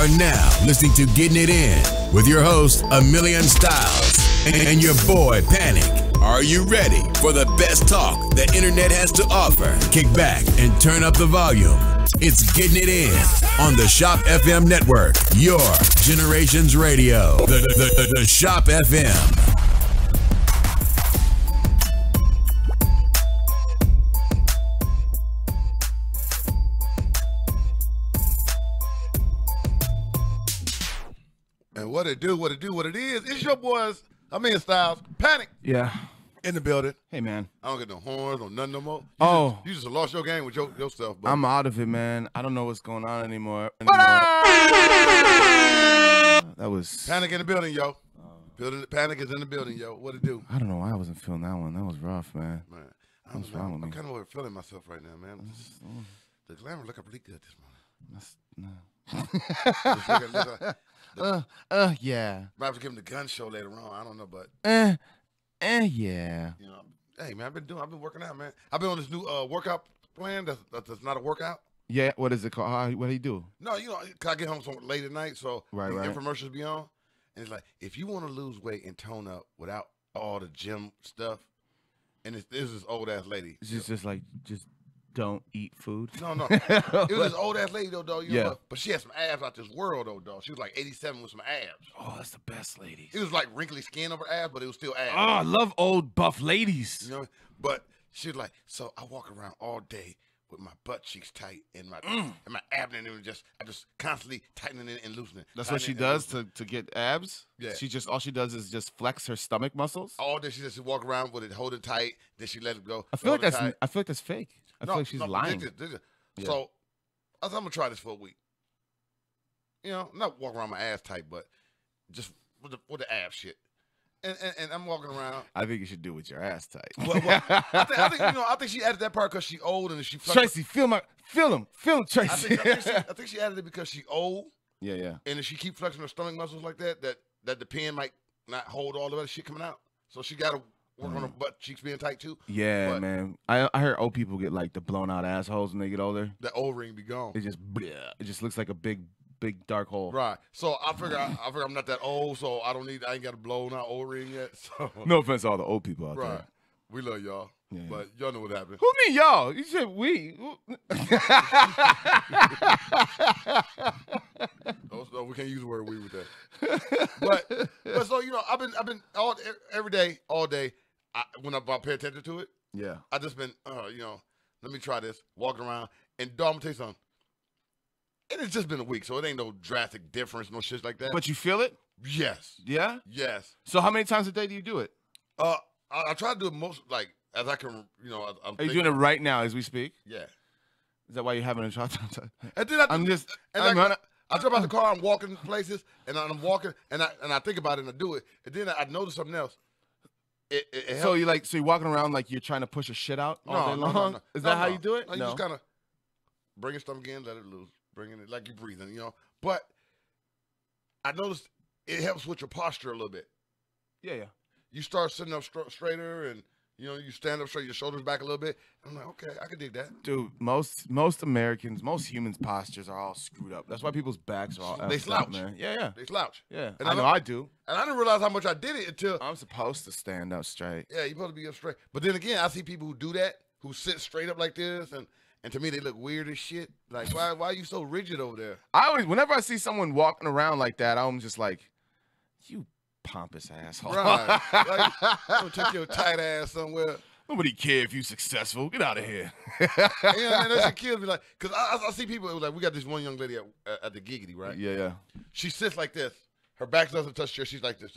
are now listening to Getting It In with your host, A Million Styles, and your boy, Panic. Are you ready for the best talk the internet has to offer? Kick back and turn up the volume. It's Getting It In on the Shop FM network, your generation's radio. The Shop FM. And what it do, what it is. It's your boys, A Million Styles, Panic. Yeah. In the building. Hey, man. I don't get no horns or nothing no more. You just lost your game with yourself. Buddy. I'm out of it, man. I don't know what's going on anymore. That was... Panic in the building, yo. Panic is in the building, yo. What it do? I don't know why I wasn't feeling that one. That was rough, man. What's wrong with me? I'm kind of overfeeling myself right now, man. The glamour looking really good this morning. Yeah. Might have to give him the gun show later on. I don't know, but yeah. You know, hey man, I've been working out, man. I've been on this new workout plan that's not a workout. Yeah, what is it called? What do you do? No, you know, I get home so late at night, so right. infomercials be on, and it's like if you want to lose weight and tone up without all the gym stuff, and this is old ass lady. It's just don't eat food. No. It was this old ass lady though, dog. You know, but she had some abs out this world though, dog. She was like 87 with some abs. Oh, that's the best ladies. It was like wrinkly skin over abs, but it was still abs. Oh, I love old buff ladies. You know, but she was like, so I walk around all day with my butt cheeks tight and my abdomen, and I just constantly tightening it and loosening. That's what she does to get abs. Yeah. All she does is just flex her stomach muscles. All day she just walk around with it, hold it tight, then she let it go. I feel like that's fake. I feel like she's lying. This. Yeah. So I said, I'm gonna try this for a week. You know, not walk around my ass tight, but just with the ab shit. And I'm walking around. I think you should do it with your ass tight. Well, I think she added that part because she old and she. Tracy, feel him, Tracy. I think she added it because she old. Yeah. And if she keep flexing her stomach muscles like that the pen might not hold all the other shit coming out. So she got to work on her butt cheeks being tight too. Yeah, man. I heard old people get like the blown out assholes when they get older. The O-ring be gone. It just looks like a big dark hole. Right. So I figure I'm not that old, so I ain't got a blown out O-ring yet. So no offense to all the old people out there. We love y'all. Yeah. But y'all know what happened. Who mean y'all? You said we. No, we can't use the word we with that. But so you know, I've been every day, all day. When I pay attention to it, yeah, I just been you know, let me try this, walking around, and dog, I'm gonna tell you something. It has just been a week, so it ain't no drastic difference, no shit like that. But you feel it? Yes. Yeah? Yes. So how many times a day do you do it? I try to do it most, like, as I can, you know. Are you doing it right now as we speak? Yeah. Is that why you're having a short time? And then I jump out the car, I'm walking places, and I'm walking, and I think about it and I do it, and then I notice something else. It so you're walking around like you're trying to push your shit out all day long? No. Is that how you do it? No, you just kind of bring your stomach in, let it loose. Bringing it like you're breathing, you know. But I noticed it helps with your posture a little bit. Yeah. You start sitting up straighter, and you know you stand up straight, your shoulders back a little bit. I'm like, okay, I can dig that. Dude, most Americans, most humans' postures are all screwed up. That's why people's backs are all they slouch, up, man. Yeah. They slouch. Yeah, and I do. And I didn't realize how much I did it until I'm supposed to stand up straight. Yeah, you're supposed to be up straight. But then again, I see people who do that, who sit straight up like this, and to me, they look weird as shit. Like, why are you so rigid over there? Whenever I see someone walking around like that, I'm just like, you pompous asshole. Right. Like, I'm gonna take your tight ass somewhere. Nobody care if you're successful. Get out of here. Yeah, man, that shit kills me. Like, because I see people, like, we got this one young lady at the Giggity, right? Yeah. She sits like this. Her back doesn't touch the chair. She's like this.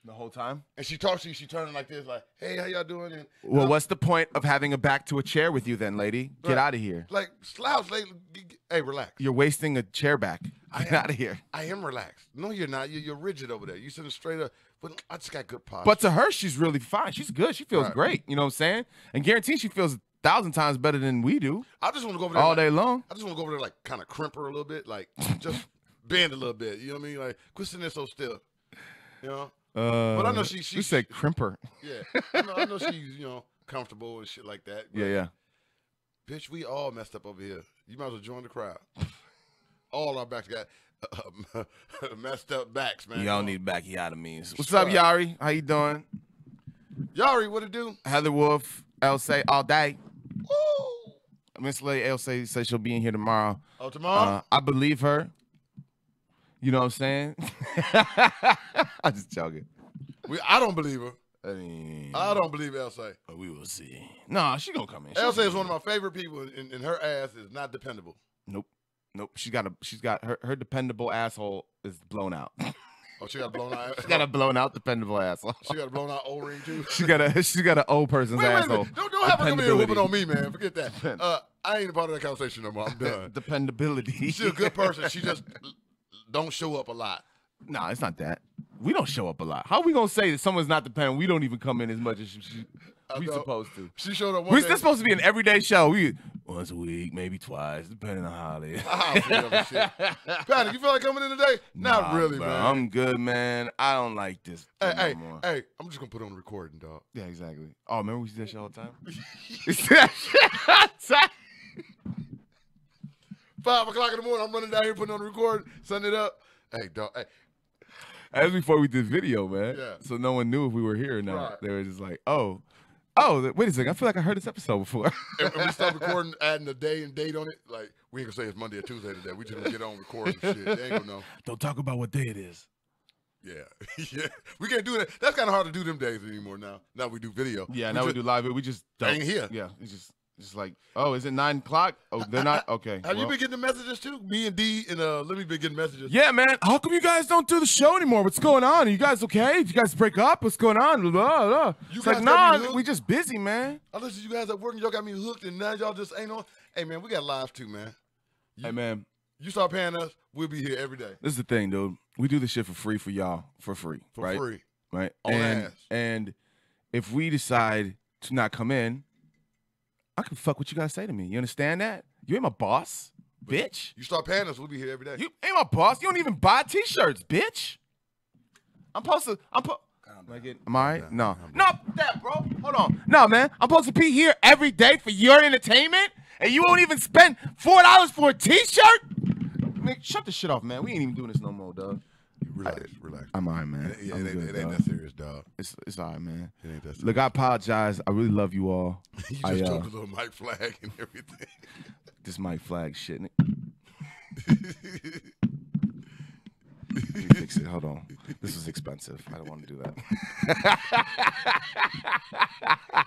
The whole time? And she talks to you, she turning like this, like, hey, how y'all doing? And, well, what's the point of having a back to a chair with you then, lady? Get out of here. Like, slouch, like, hey, relax. You're wasting a chair back. Get out of here. I am relaxed. No, you're not. You're rigid over there. You're sitting straight up. But I just got good posture. But to her, she's really fine. She's good. She feels great. You know what I'm saying? And guarantee she feels 1,000 times better than we do. I just want to go over there all day long. I just want to go over there, like, kind of crimp her a little bit, like, just bend a little bit. You know what I mean? Like, quit sitting there so still. You know? But I know she said crimper. Yeah, I know she's, you know, comfortable and shit like that. Yeah. Bitch, we all messed up over here. You might as well join the crowd. All our backs got messed up backs, man. You don't need bacchiotomies. What's up, Yari? How you doing? Yari, what it do? Heather Wolf, Elsa, all day. Woo! Miss Lady Elsa says she'll be in here tomorrow. Oh, tomorrow? I believe her. You know what I'm saying? I'm just joking. I don't believe her. I mean, I don't believe Elsa. we will see. No, she gonna come in. Elsa is one of my favorite people, and her ass is not dependable. Nope. She's got her dependable asshole is blown out. Oh, she got a blown out. She got a blown out dependable asshole. She got a blown out O-ring too. She got an old person's asshole. Don't have her come here whooping on me, man. Forget that. I ain't a part of that conversation no more. I'm done. Dependability. She's a good person. She just don't show up a lot. No, it's not that. We don't show up a lot. How are we gonna say that someone's not dependent? We don't even come in as much as we supposed to. She showed up. We're still supposed to be an everyday show. We once a week, maybe twice, depending on how it is. Patty, you feel like coming in today? Not really, bro, man. I'm good, man. I don't like this. Hey, I'm just gonna put on the recording, dog. Yeah, exactly. Oh, remember we see that shit all the time? It's that shit all the time. 5 o'clock in the morning, I'm running down here putting on the record, setting it up. Hey, dog. Hey. That was before we did video, man. Yeah. So no one knew if we were here or not. Right. They were just like, oh, wait a second. I feel like I heard this episode before. and we start recording, adding a day and date on it. Like, we ain't gonna say it's Monday or Tuesday today. We just gonna get on recording shit. They ain't gonna know. Don't talk about what day it is. Yeah. Yeah. We can't do that. That's kind of hard to do them days anymore now. Now we do video. Yeah, now we do live. We just don't. Ain't here. Yeah, it's just like, oh, is it 9 o'clock? Oh, they're not? Okay. Have you been getting the messages too? Me and D and Libby been getting messages. Yeah, man. How come you guys don't do the show anymore? What's going on? Are you guys okay? Did you guys break up? What's going on? Blah, blah, blah. It's like, nah, we just busy, man. I listen to you guys at work and y'all got me hooked and now y'all just ain't on. Hey, man, we got live too, man. Hey, man. You start paying us, we'll be here every day. This is the thing, dude. We do this shit for free for y'all, for free. For free. Right? On ass. And if we decide to not come in, I can fuck what you guys say to me. You understand that? You ain't my boss, bitch. You start paying us, we'll be here every day. You ain't my boss. You don't even buy t-shirts, bitch. Am I right? No. No, that, bro. Hold on. No, man. I'm supposed to be here every day for your entertainment, and you won't even spend $4 for a t-shirt? Man, shut the shit off, man. We ain't even doing this no more, dog. Relax. I'm all right, man. It ain't that serious, dog. It's all right, man. It ain't that serious. Look, I apologize. I really love you all. You just took a little mic flag and everything. This mic flag shit. Let me fix it. Hold on. This was expensive. I don't want to do that.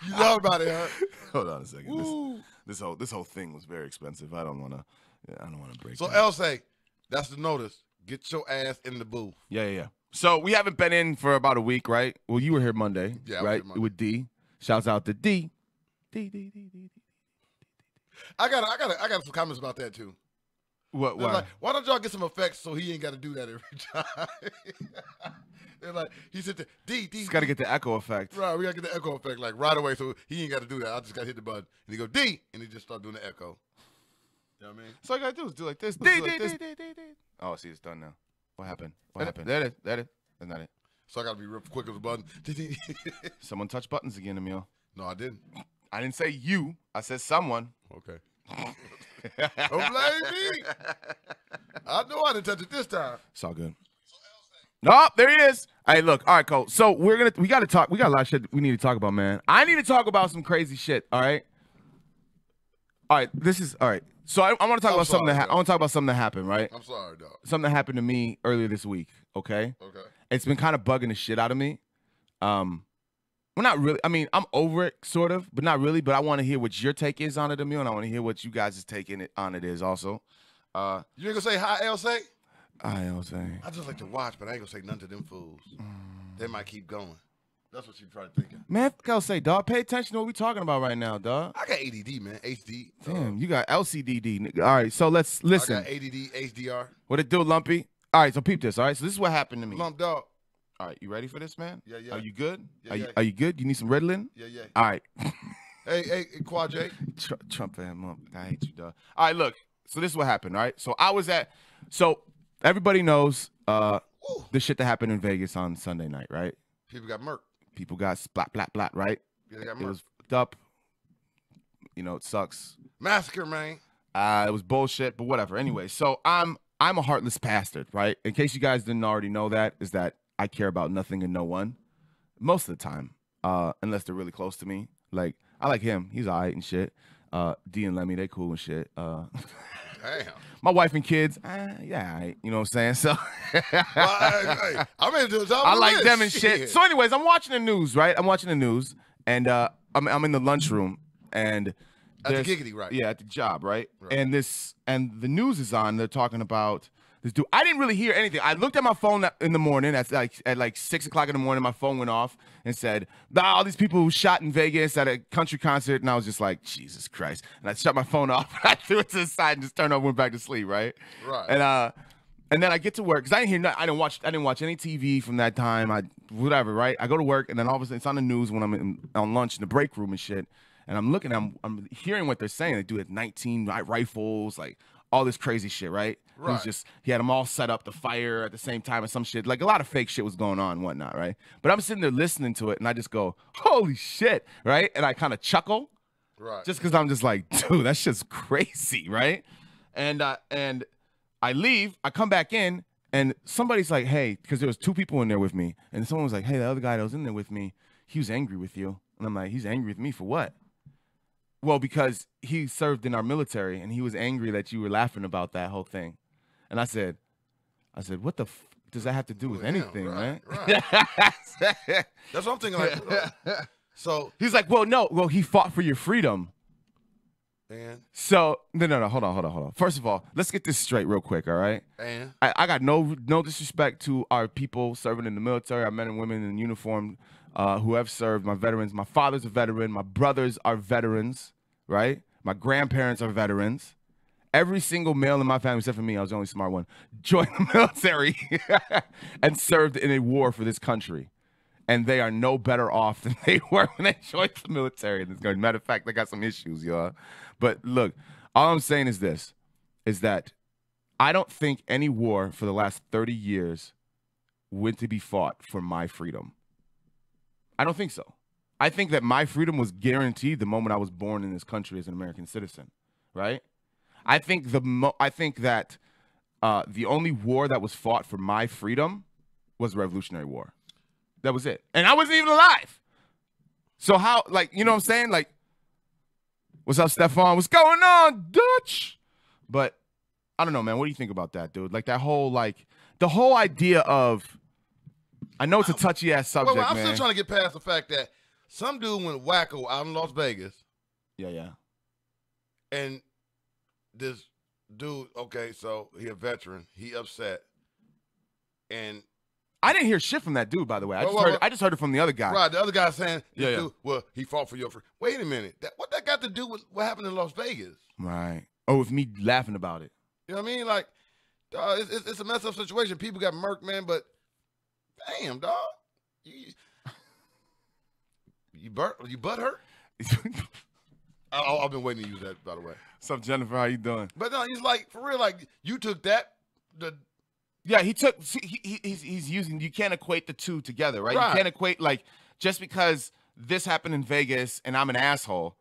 You thought about it, huh? Hold on a second. This whole thing was very expensive. I don't want to break it. So Elsa, that's the notice. Get your ass in the booth. Yeah. So we haven't been in for about a week, right? Well, you were here Monday, yeah, right? Monday. With D. Shouts out to D. I got some comments about that too. What? Like, why don't y'all get some effects so he ain't got to do that every time? They're like, he said, D. Just got to get the echo effect. Right, we got to get the echo effect like right away so he ain't got to do that. I just got to hit the button. And he go, D, and he just start doing the echo. You know what I mean? So all I got to do is do like this. Oh, see, it's done now. What happened? There it is. That's not it. So I got to be real quick with the button. Someone touched buttons again, Emil. No, I didn't. I didn't say you. I said someone. Okay. Don't blame me. I know I didn't touch it this time. It's all good. No, there he is. Hey, look. All right, Cole. So we got to talk. We got a lot of shit we need to talk about, man. I need to talk about some crazy shit. All right. All right. All right. So I want to talk about something that I want to talk about something that happened, right? I'm sorry, dog. Something that happened to me earlier this week. Okay. Okay. It's been kind of bugging the shit out of me. Well, not really. I mean, I'm over it, sort of, but not really. But I want to hear what your take is on it, Emil, and I want to hear what you guys' take on it is also. You ain't gonna say hi, Elsa? Hi, Elsa. I just like to watch, but I ain't gonna say nothing to them fools. They might keep going. That's what you try thinking. Man, I'll say, dog, pay attention to what we talking about right now, dog. I got ADD, man. HD. Damn, you got LCDD, nigga. All right, so let's listen. I got ADD, HDR. What it do, Lumpy? All right, so peep this, all right? So this is what happened to me. Lump dog. All right, you ready for this, man? Yeah. Are you good? Yeah, Are you good? You need some Ritalin? Yeah. All right. Hey, Quad J. Trump him up. I hate you, dog. All right, look. So this is what happened, right? So so everybody knows the shit that happened in Vegas on Sunday night, right? People got murked. People got splat, right? Yeah, they got murked. It was fucked up. You know, it sucks. Massacre, man. It was bullshit, but whatever. Anyway, so I'm I'm a heartless bastard, right? In case you guys didn't already know that, is that I care about nothing and no one most of the time, unless they're really close to me. Like, I like him. He's all right and shit. D and Lemmy, they cool and shit. Damn. My wife and kids, yeah, all right. You know what I'm saying? So I like them and shit. So anyways, I'm watching the news, right? I'm watching the news, and I'm in the lunchroom, and at the giggity, right? Yeah, at the job, right? And the news is on. They're talking about this dude. I didn't really hear anything. I looked at my phone in the morning at like 6 o'clock in the morning. My phone went off and said, all these people who shot in Vegas at a country concert. And I was just like, Jesus Christ. And I shut my phone off. I threw it to the side and just turned over and went back to sleep, right? Right. And then I get to work because I didn't hear nothing. I didn't watch any TV from that time. Whatever, right? I go to work and then all of a sudden it's on the news when I'm on lunch in the break room and shit. And I'm looking, I'm hearing what they're saying. They do it 19 rifles, like all this crazy shit, right? Right. He had them all set up to fire at the same time or some shit. Like a lot of fake shit was going on and whatnot, right? But I'm sitting there listening to it and I just go, holy shit, right? And I kind of chuckle. Right. Just because I'm just like, dude, that shit's crazy, right? And I leave, I come back in, and somebody's like, hey, because there was 2 people in there with me. And someone was like, hey, the other guy that was in there with me, he was angry with you. And I'm like, he's angry with me for what? Well, because he served in our military, and he was angry that you were laughing about that whole thing. And I said, what the does that have to do with anything, right? Right? That's what I'm thinking. Like, so he's like, well, he fought for your freedom. And so no, hold on. First of all, let's get this straight real quick, all right? And I got no disrespect to our people serving in the military, our men and women in uniform who have served, my veterans. My father's a veteran. My brothers are veterans, right? My grandparents are veterans. Every single male in my family, except for me, I was the only smart one, joined the military and served in a war for this country. And they are no better off than they were when they joined the military. Matter of fact, they got some issues, y'all. But look, all I'm saying is this, is that I don't think any war for the last 30 years went to be fought for my freedom. I don't think so. I think that my freedom was guaranteed the moment I was born in this country as an American citizen, right? I think that the only war that was fought for my freedom was the Revolutionary War. That was it. And I wasn't even alive. So how, like, you know what I'm saying? Like, what's up, Stefan? What's going on, Dutch? But I don't know, man. What do you think about that, dude? Like that whole, like, the whole idea of, I know it's a touchy-ass subject, well, I'm man. still trying to get past the fact that some dude went wacko out in Las Vegas. Yeah. And this dude, okay, so he a veteran. He upset. And I didn't hear shit from that dude, by the way. I just heard it from the other guy. Right, the other guy saying, dude, well, he fought for your free. Wait a minute. What that got to do with what happened in Las Vegas? Right. Oh, with me laughing about it. You know what I mean? Like, dog, it's a messed up situation. People got murked, man, but damn, dog. You butt hurt? I've been waiting to use that, by the way. What's up, Jennifer? How you doing? But no, he's like, for real, like, you took that, yeah, he's using, you can't equate the two together, right? You can't equate, like, just because this happened in Vegas and I'm an asshole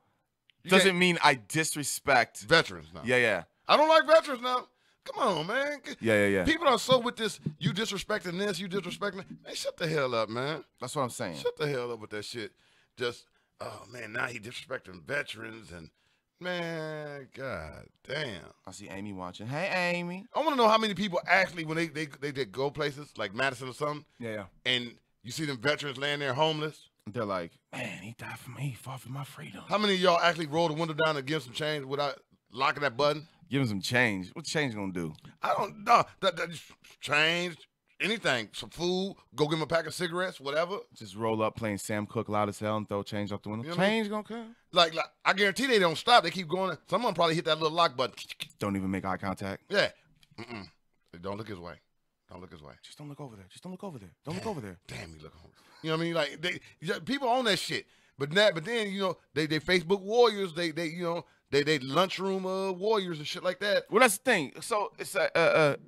doesn't mean I disrespect veterans now. Yeah. I don't like veterans now. Come on, man. Yeah. People are so with this, you disrespecting this, you disrespecting that. Man, shut the hell up, man. That's what I'm saying. Shut the hell up with that shit. Just, oh, man, now he disrespecting veterans and, man, god damn. I see Amy watching. Hey, Amy. I want to know how many people actually, when they did go places, like Madison or something. Yeah. And you see them veterans laying there homeless. They're like, man, he died for me. He fought for my freedom. How many of y'all actually roll the window down and give some change without locking that button? Give him some change. What's change gonna do? I don't know. That change, anything. Some food. Go give him a pack of cigarettes, whatever. Just roll up playing Sam Cooke loud as hell and throw change out the window. You know change gonna come. Like, I guarantee they don't stop. They keep going. Someone probably hit that little lock button. Don't even make eye contact. Yeah. Don't look his way. Don't look his way. Just don't look over there. Just don't look over there. Don't look over there. Damn, you look over. You know what I mean? Like people own that shit. But then, you know, they Facebook warriors, they lunchroom warriors and shit like that. Well, that's the thing. So it's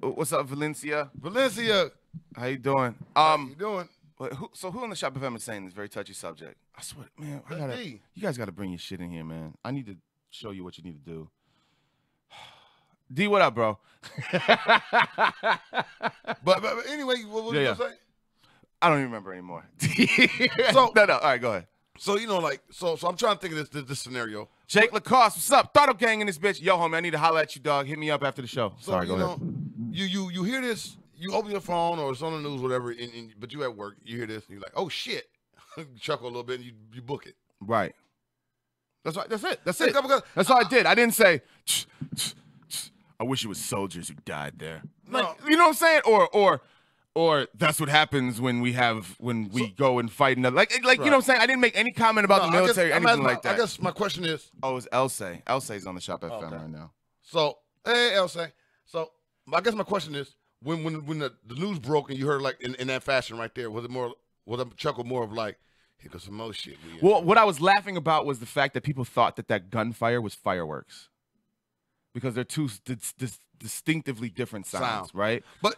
what's up, Valencia? Valencia, how you doing? How you doing? Who in the shop FM is saying this very touchy subject? I swear, man, you guys got to bring your shit in here, man. I need to show you what you need to do. D, what up, bro? but anyway, what was you gonna say? I don't even remember anymore. So no. All right, go ahead. So like so I'm trying to think of this scenario. Jake Lacoste, what's up? Throttle gang in this bitch. Yo, homie, I need to holler at you, dog. Hit me up after the show. So, Sorry, go ahead. You hear this, you open your phone or it's on the news, whatever, but you at work, you hear this, and you're like, oh shit. You chuckle a little bit and you book it. Right. That's it. That's all I did. I didn't say, I wish it was soldiers who died there. No. Like, you know what I'm saying? Or that's what happens when we go and fight another. Like right. You know what I'm saying? I didn't make any comment about the military or anything like that. I guess my question is. Oh, it's Elsay. Elsay's on the Shop FM right now. So, hey, Elsay. So, I guess my question is, when the news broke and you heard like in that fashion right there, was a chuckle more of like, here goes some more shit? Well, what I was laughing about was the fact that people thought that gunfire was fireworks. Because they're two distinctively different sounds, right? But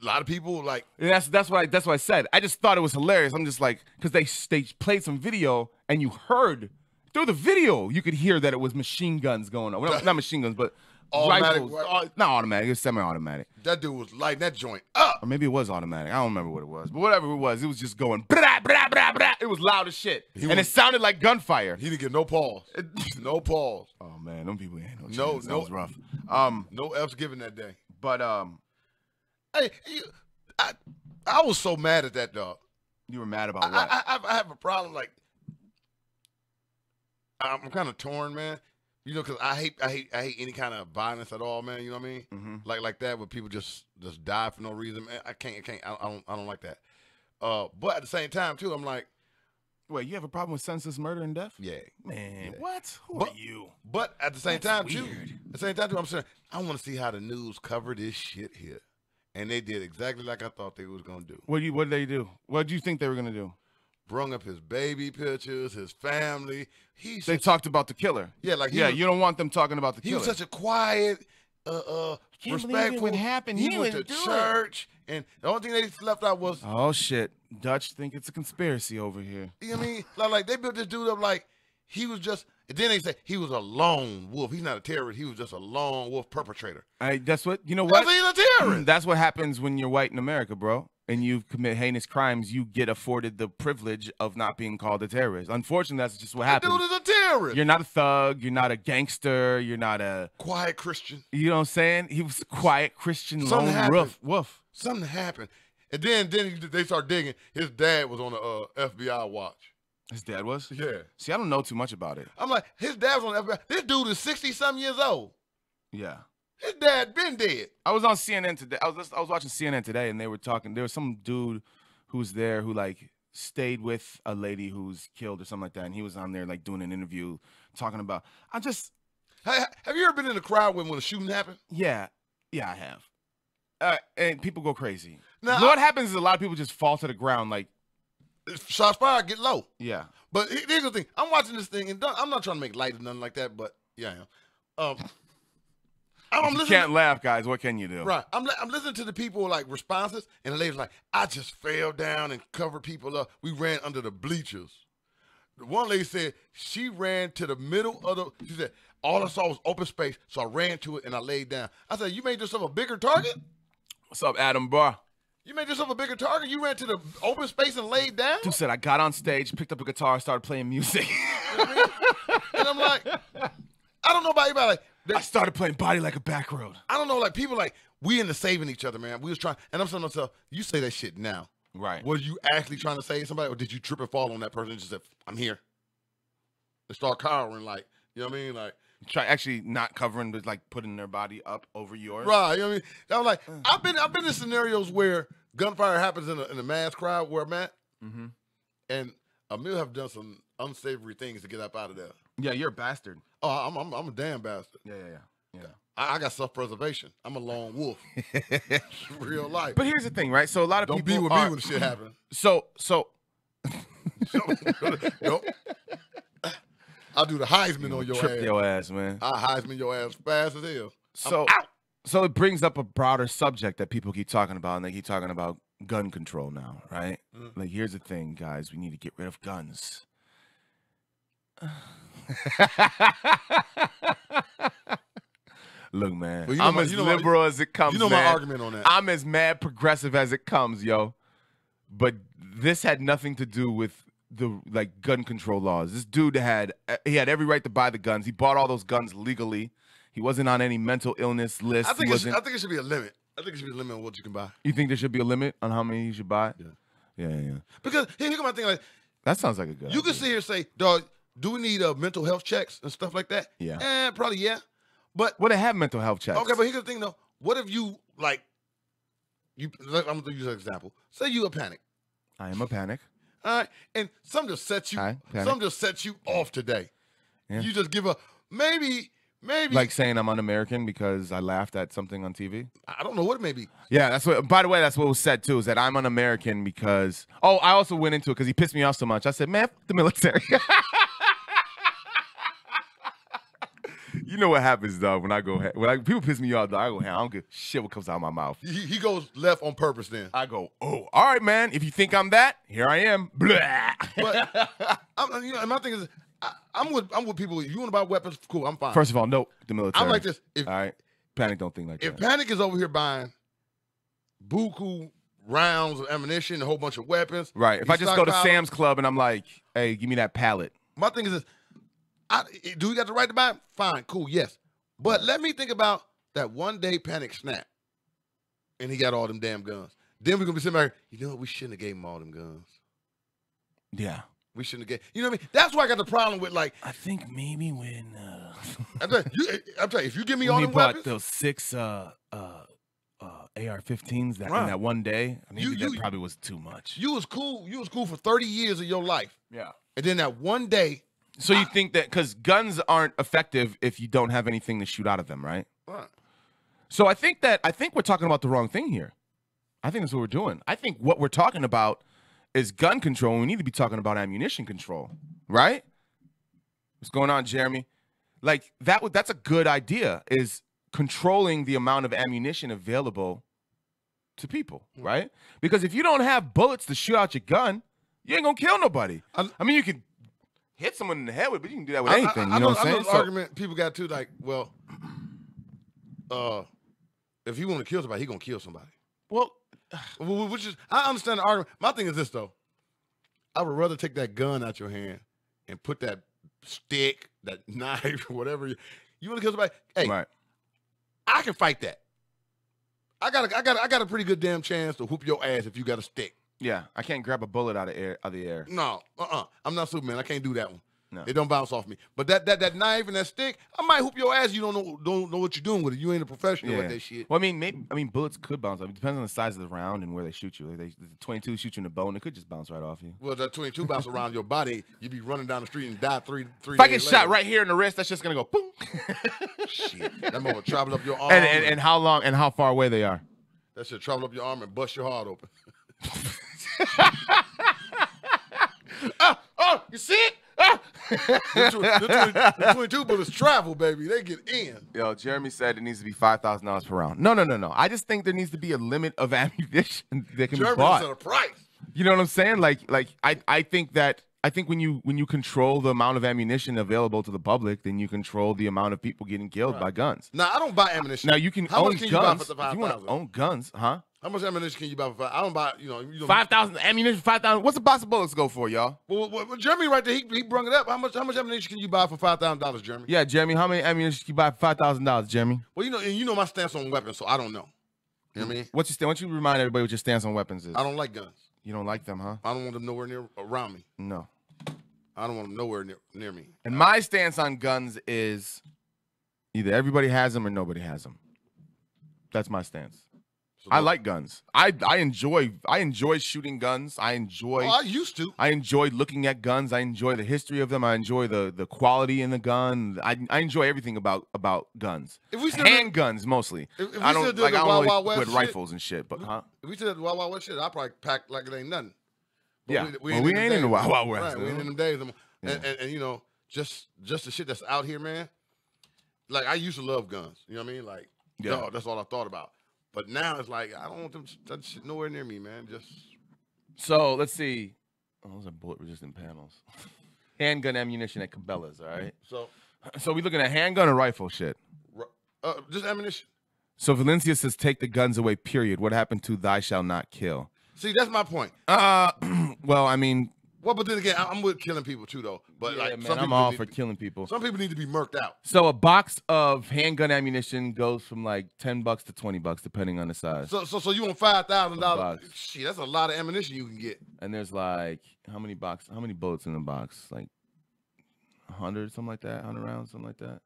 a lot of people like that's what I said. I just thought it was hilarious. I'm just like, because they played some video and you heard through the video you could hear that it was machine guns going on. Well, not machine guns, but automatic. Rifles. Not automatic. It was semi-automatic. That dude was lighting that joint up. Or maybe it was automatic. I don't remember what it was, but whatever it was just going blah blah blah blah. It was loud as shit, it sounded like gunfire. He didn't get no pause. No pause. Oh man, them people ain't no. That was rough. No F's given that day. But hey, I was so mad at that dog. You were mad about what? I have a problem. Like, I'm kind of torn, man. You know, because I hate any kind of violence at all, man. You know what I mean? Mm-hmm. Like that, where people just die for no reason. Man, I can't. I don't like that. But at the same time, too, I'm like, wait, you have a problem with senseless murder and death? Yeah, man. Yeah. What? Who are you? But at the same time, too, I'm saying I want to see how the news cover this shit here, and they did exactly like I thought they was gonna do. What did they do? What did you think they were gonna do? Brung up his baby pictures, his family. They talked about the killer. Yeah, like you don't want them talking about the killer. He was such a quiet, respectful. What happened? He went to church, and the only thing they left out was, oh shit, Dutch think it's a conspiracy over here. You know what I mean? Like they built this dude up like he was just. And then they say he was a lone wolf. He's not a terrorist. He was just a lone wolf perpetrator. That's what you know. What? He's a terrorist. That's what happens when you're white in America, bro. And you commit heinous crimes, you get afforded the privilege of not being called a terrorist. Unfortunately, that's just what happens. Dude is a terrorist. You're not a thug. You're not a gangster. You're not a quiet Christian. You know what I'm saying? He was a quiet Christian lone wolf. Something happened, and then they start digging. His dad was on the FBI watch. His dad was? Yeah. See, I don't know too much about it. I'm like, his dad was on the FBI. This dude is 60-something years old. Yeah. His dad been dead. I was on CNN today. I was watching CNN today, and they were talking. There was some dude who was there who like stayed with a lady who's killed or something like that, and he was on there like doing an interview talking about. Have you ever been in a crowd when a shooting happened? Yeah, I have. And people go crazy. Now, what happens is a lot of people just fall to the ground like. Shots fired, get low. Yeah. But here's the thing. I'm watching this thing, and I'm not trying to make light of nothing like that, but yeah, I am. You can't laugh, guys. What can you do? Right. I'm listening to the people, like, responses, and the lady's like, I just fell down and covered people up. We ran under the bleachers. The one lady said she ran to the middle of she said, all I saw was open space, so I ran to it and I laid down. I said, you made yourself a bigger target? What's up, Adam Barr? You made yourself a bigger target? You ran to the open space and laid down? Dude said, I got on stage, picked up a guitar, started playing music. You know what I mean? And I'm like, I don't know about anybody. I started playing Body Like a Back Road. I don't know, like, people like, we into saving each other, man. We was trying, and I'm saying to myself, you say that shit now. Right. Was you actually trying to save somebody, or did you trip and fall on that person and just said, I'm here? They start cowering, like, you know what I mean? Like, try actually not covering, but like putting their body up over yours. Right. You know what I mean? I'm like, I've been in scenarios where gunfire happens in a mass crowd where I'm at, and Emil have done some unsavory things to get up out of there. Yeah, you're a bastard. Oh, I'm a damn bastard. Yeah. I got self-preservation. I'm a lone wolf. Real life. But here's the thing, right? So a lot of don't people be with me when shit happens. So nope. I'll do the Heisman on your trip ass. Your ass, man. I'll Heisman your ass fast as hell. So it brings up a broader subject that people keep talking about, and they keep talking about gun control now, right? Like, here's the thing, guys. We need to get rid of guns. Look, man, Well, I'm as liberal as it comes. You know man. my argument on that. I'm as mad progressive as it comes, yo. But this had nothing to do with the gun control laws. This dude had every right to buy the guns. He bought all those guns legally. He wasn't on any mental illness list. I think it should be a limit. I think it should be a limit on what you can buy. You think there should be a limit on how many you should buy? Yeah. Because here's my thing. Like, that sounds like a good. You can sit here and say, "Dog, do we need mental health checks and stuff like that?" Yeah. Probably yeah. But they have mental health checks. Okay, but here's the thing though. What if you I'm gonna use an example. Say you a panic. I am a panic. All right, and some just sets you off today. Yeah. You just give a maybe like saying I'm un-American because I laughed at something on TV. I don't know what it may be. Yeah, that's what. By the way, that's what was said too. Is that I'm un-American because I also went into it because he pissed me off so much. I said, man, fuck the military. You know what happens, dog, when people piss me off, dog, I go, hey, I don't give shit what comes out of my mouth. He goes left on purpose then. I go, oh, all right, man. If you think I'm that, here I am. Blah. But my thing is, I'm with people. You want to buy weapons? Cool, I'm fine. First of all, no, the military. I'm like this. All right, Panic don't think like that. If Panic is over here buying buku rounds of ammunition, a whole bunch of weapons. Right. If I just go to Sam's Club and I'm like, hey, give me that pallet. My thing is this. Do we got the right to buy it? Fine, cool, yes. But let me think about that one day Panic snapped and he got all them damn guns. Then we're going to be sitting back, you know what? We shouldn't have gave him all them guns. Yeah. We shouldn't have gave, you know what I mean? That's why I got the problem with I think maybe when I'm telling you, if you give me all them weapons. those 6 AR-15s in that one day, that probably was too much. You was cool for 30 years of your life. Yeah. And then that one day. So you think that because guns aren't effective if you don't have anything to shoot out of them, right? Right. So I think we're talking about the wrong thing here. I think that's what we're doing. I think what we're talking about is gun control. And we need to be talking about ammunition control, right? What's going on, Jeremy? Like that's a good idea. Is controlling the amount of ammunition available to people, right? Because if you don't have bullets to shoot out your gun, you ain't gonna kill nobody. I mean, you can hit someone in the head with, but you can do that with anything. You know what I'm saying? I know the argument people got too, like, well, if he want to kill somebody, he gonna kill somebody. Well, which is, I understand the argument. My thing is this though: I would rather take that gun out your hand and put that stick, that knife, whatever you want to kill somebody. Hey, right. I can fight that. I got a pretty good damn chance to whoop your ass if you got a stick. Yeah, I can't grab a bullet out of the air. No, I'm not Superman. I can't do that one. No. It don't bounce off me. But that knife and that stick, I might whoop your ass. You don't know what you're doing with it. You ain't a professional with that shit. Well, I mean, bullets could bounce off. It depends on the size of the round and where they shoot you. If the 22 shoot you in the bone, it could just bounce right off you. Well, that 22 bounce around your body, you'd be running down the street and die three If I get days shot later. right here in the wrist, that's just gonna go boom. Shit, that mother travel up your arm. And how long and how far away they are? That should travel up your arm and bust your heart open. You see it? The 22 bullets travel, baby. They get in. Yo, Jeremy said it needs to be $5,000 per round. No. I just think there needs to be a limit of ammunition that can be bought. Jeremy said a price. You know what I'm saying? I think when you control the amount of ammunition available to the public, then you control the amount of people getting killed by guns. Now, I don't buy ammunition. Now you can How own much can guns. you buy for if you want to own guns, huh? How much ammunition can you buy for $5,000? I don't buy, you don't 5,000 ammunition, 5,000. What's a box of bullets go for, y'all? Well, Jeremy right there, he brung it up. How much ammunition can you buy for $5,000, Jeremy? Yeah, Jeremy, how many ammunition can you buy for $5,000, Jeremy? Well, you know my stance on weapons, so I don't know. You know what I mean? What's your stance? Why don't you remind everybody what your stance on weapons is? I don't like guns. You don't like them, huh? I don't want them nowhere near around me. No. I don't want them nowhere near me. And my stance on guns is either everybody has them or nobody has them. That's my stance. So I like guns. I enjoy shooting guns. I used to. I enjoy looking at guns. I enjoy the history of them. I enjoy the quality in the gun. I enjoy everything about guns. Handguns mostly. I don't really with rifles and shit. But if we said Wild Wild West shit, I probably pack like it ain't nothing. But yeah, we ain't in the Wild Wild West. Right, we ain't in them days. And you know, just the shit that's out here, man. Like I used to love guns. You know what I mean? Like, dog, that's all I thought about. But now it's like I don't want them that shit nowhere near me, man. Just so let's see. Oh, those are bullet-resistant panels. Handgun ammunition at Cabela's. All right. So we looking at handgun or rifle shit. Just ammunition. So Valencia says, take the guns away, period. What happened to thou shall not kill? See, that's my point. Well, I mean... Well, but then again, I'm with killing people too, though. But yeah, like, man, I'm all for killing people. Some people need to be murked out. So a box of handgun ammunition goes from like $10 to $20, depending on the size. So you want $5,000? Shit, that's a lot of ammunition you can get. And there's like how many bullets in the box? Like 100, something like that. 100 rounds, something like that.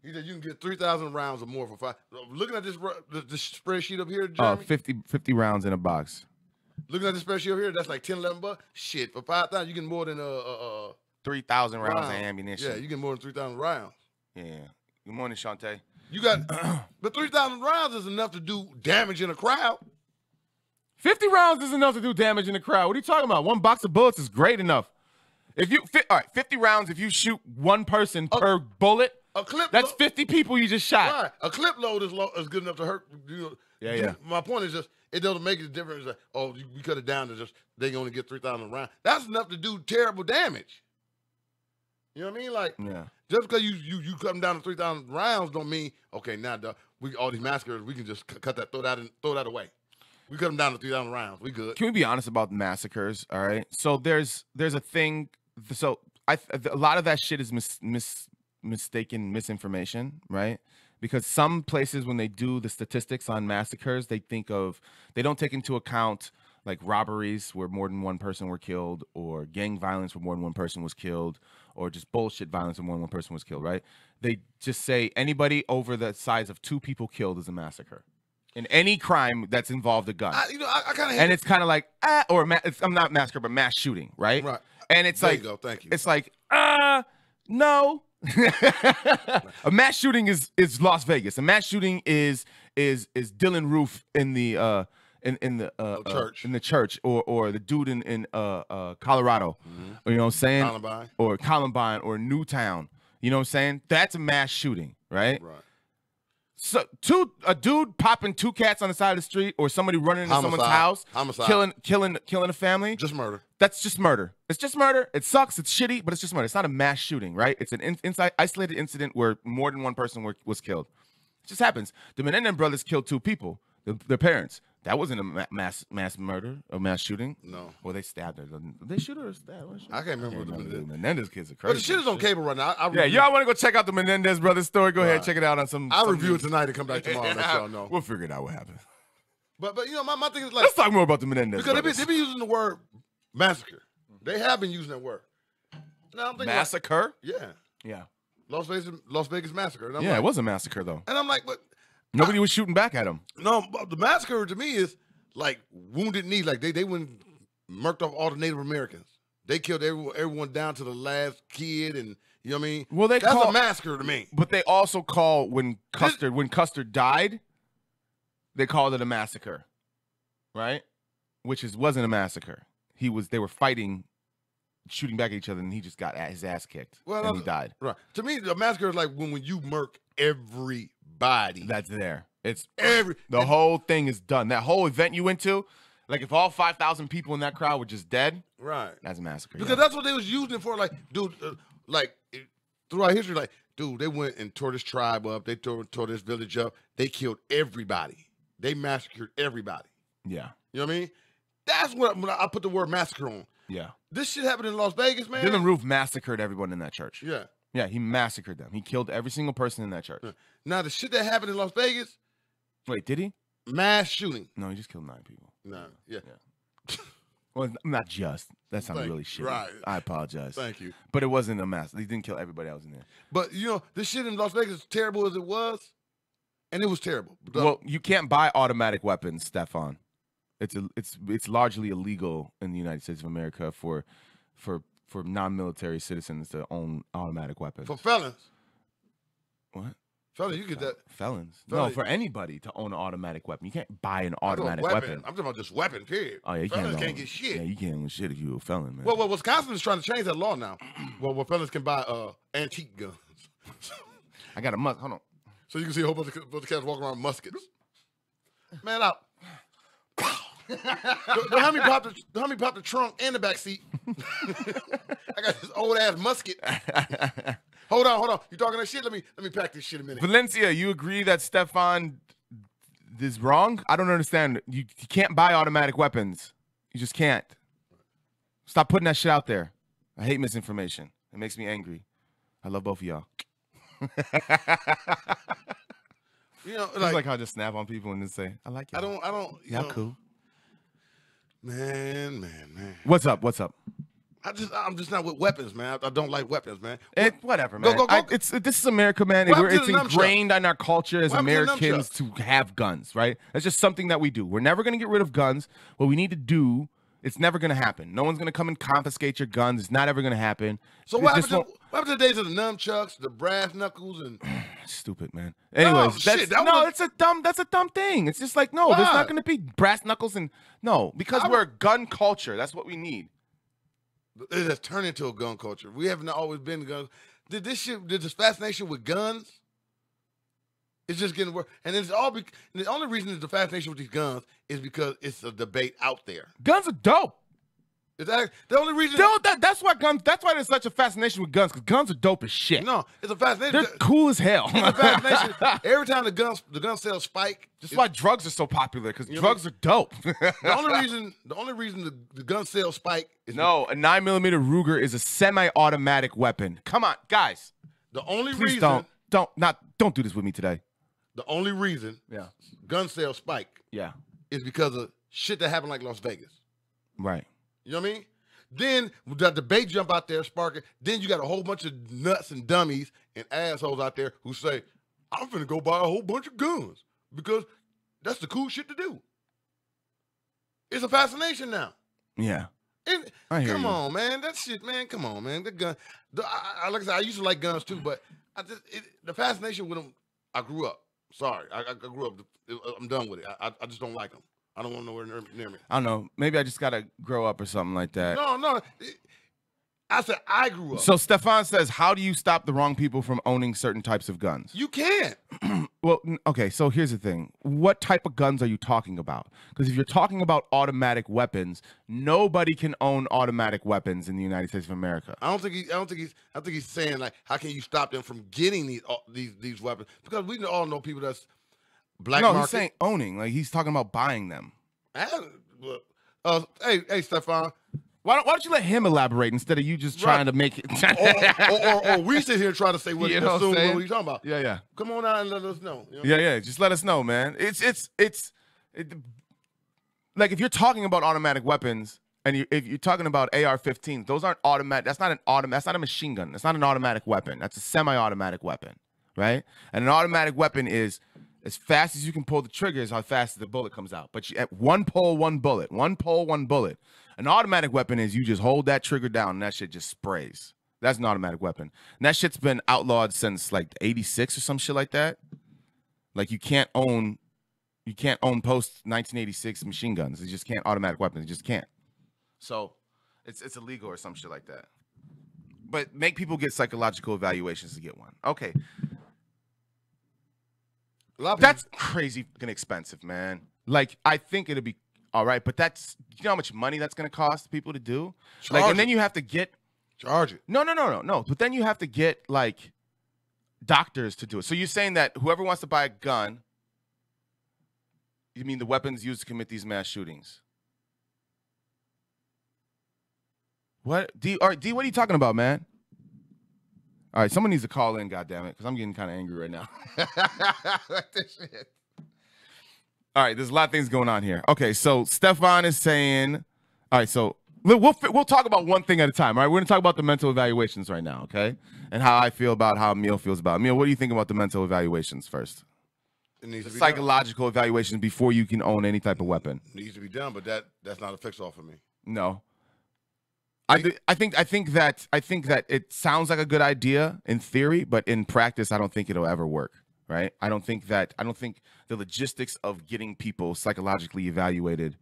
He said you can get 3,000 rounds or more for $5. Looking at this spreadsheet up here, Jeremy. 50 rounds in a box. Looking at this spreadsheet up here, that's like $10-11. Shit, for 5,000, you get more than 3,000 rounds of ammunition. Yeah, you get more than 3,000 rounds. Yeah. Good morning, Shantae. You got, but 3,000 rounds is enough to do damage in a crowd. 50 rounds is enough to do damage in a crowd. What are you talking about? One box of bullets is great enough. If you all right, 50 rounds. If you shoot one person per bullet, that's 50 people you just shot. Right. A clip load is good enough to hurt. You know, yeah. My point is just it doesn't make a difference. Like, oh, we cut it down to just they can only get 3,000 rounds. That's enough to do terrible damage. You know what I mean? Like, just because you cut them down to 3,000 rounds don't mean okay. Now all these massacres we can just cut that, throw that away. We cut them down to 3,000 rounds. We good. Can we be honest about massacres? All right. So there's a thing. So a lot of that shit is misinformation, right? Because some places when they do the statistics on massacres, they don't take into account like robberies where more than one person were killed, or gang violence where more than one person was killed, or just bullshit violence where more than one person was killed, right? They just say anybody over the size of 2 people killed is a massacre. In any crime that's involved a gun. I kind of and it's kind of like, I'm not massacre, but mass shooting, right? Right. And it's there you go. Thank you. It's like, no. A mass shooting is Las Vegas. A mass shooting is Dylan Roof in the church. In the church, or the dude in Colorado. Mm-hmm. You know what I'm saying? Columbine. Or Columbine or Newtown. You know what I'm saying? That's a mass shooting, right? Right. So a dude popping 2 cats on the side of the street, or somebody running into someone's house, killing a family. Just murder. That's just murder. It's just murder. It sucks. It's shitty, but it's just murder. It's not a mass shooting, right? It's an isolated incident where more than one person was killed. It just happens. The Menendez brothers killed 2 people, their parents. That wasn't a mass murder, a mass shooting. No. Well, they stabbed her. Did they shoot her or stab her? I can't remember what the Menendez kids are crazy. But the shit is on cable right now. Y'all want to go check out the Menendez brothers story? Go ahead, check it out on some. I'll review it tonight and come back tomorrow and let y'all know. We'll figure it out what happened. But you know, my thing is like, let's talk more about the Menendez because they be using the word massacre. They have been using that word. Now I'm thinking massacre? Yeah. Las Vegas massacre. And it was a massacre though. And I'm like, but nobody was shooting back at him. No, the massacre to me is like wounded knee. Like they went murked off all the Native Americans. They killed everyone down to the last kid, and you know what I mean. Well, that's a massacre to me. But they also call when Custer died, they called it a massacre, right? Which wasn't a massacre. They were fighting, shooting back at each other, and he just got his ass kicked, and he died. Right. To me, the massacre is like when you murk everybody. That's there. It's the whole thing is done. That whole event you went to, like if all 5,000 people in that crowd were just dead, right? That's a massacre. Because that's what they was using it for. Like, dude, throughout history, like, dude, they went and tore this tribe up. They tore this village up. They killed everybody. They massacred everybody. Yeah. You know what I mean? That's what when I put the word massacre on. Yeah. This shit happened in Las Vegas, man. Dylan Roof massacred everyone in that church. Yeah. Yeah, he massacred them. He killed every single person in that church. Now, the shit that happened in Las Vegas. Wait, did he? Mass shooting. No, he just killed 9 people. No, yeah. Well, not just. That sounds really shitty. Right. I apologize. Thank you. But it wasn't a mass. He didn't kill everybody else in there. But, you know, this shit in Las Vegas, as terrible as it was, and it was terrible. Well, you can't buy automatic weapons, Stefan. It's largely illegal in the United States of America for non-military citizens to own automatic weapons. For felons. What? Felons, you get that. Felons. No, for anybody to own an automatic weapon. You can't buy an automatic weapon. I'm talking about just weapon, period. Oh, yeah, felons can't get shit. Yeah, you can't own shit if you're a felon, man. Well, Wisconsin is trying to change that law now. Well, felons can buy antique guns. I got a musket. Hold on. So you can see a whole bunch of cats walking around with muskets. Man, out. Don't have me pop the trunk and the back seat. I got this old ass musket. Hold hold on. You talking that shit? Let me pack this shit a minute. Valencia, you agree that Stefan is wrong? I don't understand. You can't buy automatic weapons. You just can't. Stop putting that shit out there. I hate misinformation. It makes me angry. I love both of y'all. You know, like how I just snap on people and just say, I like you. I don't. Y'all cool. Man. What's up? I'm just not with weapons, man. I don't like weapons, man. Whatever, man. Go. This is America, man. It's ingrained in our culture as Americans to have guns, right? That's just something that we do. We're never going to get rid of guns. What we need to do, it's never going to happen. No one's going to come and confiscate your guns. It's not ever going to happen. So what happened to the days of the nunchucks, the brass knuckles, and stupid, man. Anyways, that's a dumb thing. It's just like, no, there's not going to be brass knuckles because we're a gun culture. That's what we need. It has turned into a gun culture. We haven't always been guns. Did this fascination with guns? It's just getting worse. And it's all the only reason there's the fascination with these guns is because it's a debate out there. Guns are dope. Is that the only reason? That's why there's such a fascination with guns, because guns are dope as shit. No, it's a fascination. They're cool as hell. It's a fascination. Every time the gun sales spike. That's why drugs are so popular, because drugs are dope. The only reason the gun sales spike is a 9mm Ruger is a semi-automatic weapon. Come on, guys. The only Please reason don't do this with me today. The only reason gun sales spike is because of shit that happened like Las Vegas. Right. You know what I mean? Then the debate jump out there, sparking. Then you got a whole bunch of nuts and dummies and assholes out there who say, I'm finna go buy a whole bunch of guns because that's the cool shit to do. It's a fascination now. Yeah. Come on, man. That shit, man. Come on, man. The gun. Like I said, I used to like guns too, but the fascination with them, I grew up. Sorry. I grew up. I'm done with it. I just don't like them. I don't want nowhere near me. I don't know. Maybe I just got to grow up or something like that. No. I said I grew up. So Stefan says, how do you stop the wrong people from owning certain types of guns? You can't. Well, okay, so here's the thing. What type of guns are you talking about? Because if you're talking about automatic weapons, nobody can own automatic weapons in the United States of America. I think he's saying, like, how can you stop them from getting these weapons? Because we all know people that's black market. He's saying owning. Like, he's talking about buying them. Hey, Stefan. Why don't you let him elaborate instead of you just trying to make it? or we sit here trying to say what you're talking about. Yeah. Come on out and let us know. You know? Yeah. Just let us know, man. It's like if you're talking about automatic weapons and if you're talking about AR-15s, those aren't automatic. That's not a machine gun. That's not an automatic weapon. That's a semi-automatic weapon, right? And an automatic weapon is as fast as you can pull the trigger is how fast the bullet comes out. But at one pull, one bullet. One pull, one bullet. An automatic weapon is you just hold that trigger down and that shit just sprays. That's an automatic weapon. And that shit's been outlawed since like 86 or some shit like that. Like you can't own post 1986 machine guns. You just can't automatic weapons. You just can't. So it's illegal or some shit like that. But make people get psychological evaluations to get one. Okay. That's crazy fucking expensive, man. Like, I think it'll be all right, but you know how much money that's going to cost people to do? And then you have to get... Charge it. No. But then you have to get, like, doctors to do it. So you're saying that whoever wants to buy a gun, you mean the weapons used to commit these mass shootings? What? D, what are you talking about, man? All right, someone needs to call in, goddammit, because I'm getting kind of angry right now. This shit. All right, there's a lot of things going on here. Okay, so Stefan is saying, all right, so we'll talk about one thing at a time, all right? We're going to talk about the mental evaluations right now, okay? And how I feel about how Emil feels about it. Emil, what do you think about the mental evaluations first? It needs to be psychological evaluations before you can own any type of weapon. It needs to be done, but that's not a fix-all for me. No. I think that it sounds like a good idea in theory, but in practice, I don't think it'll ever work. Right? I don't think the logistics of getting people psychologically evaluated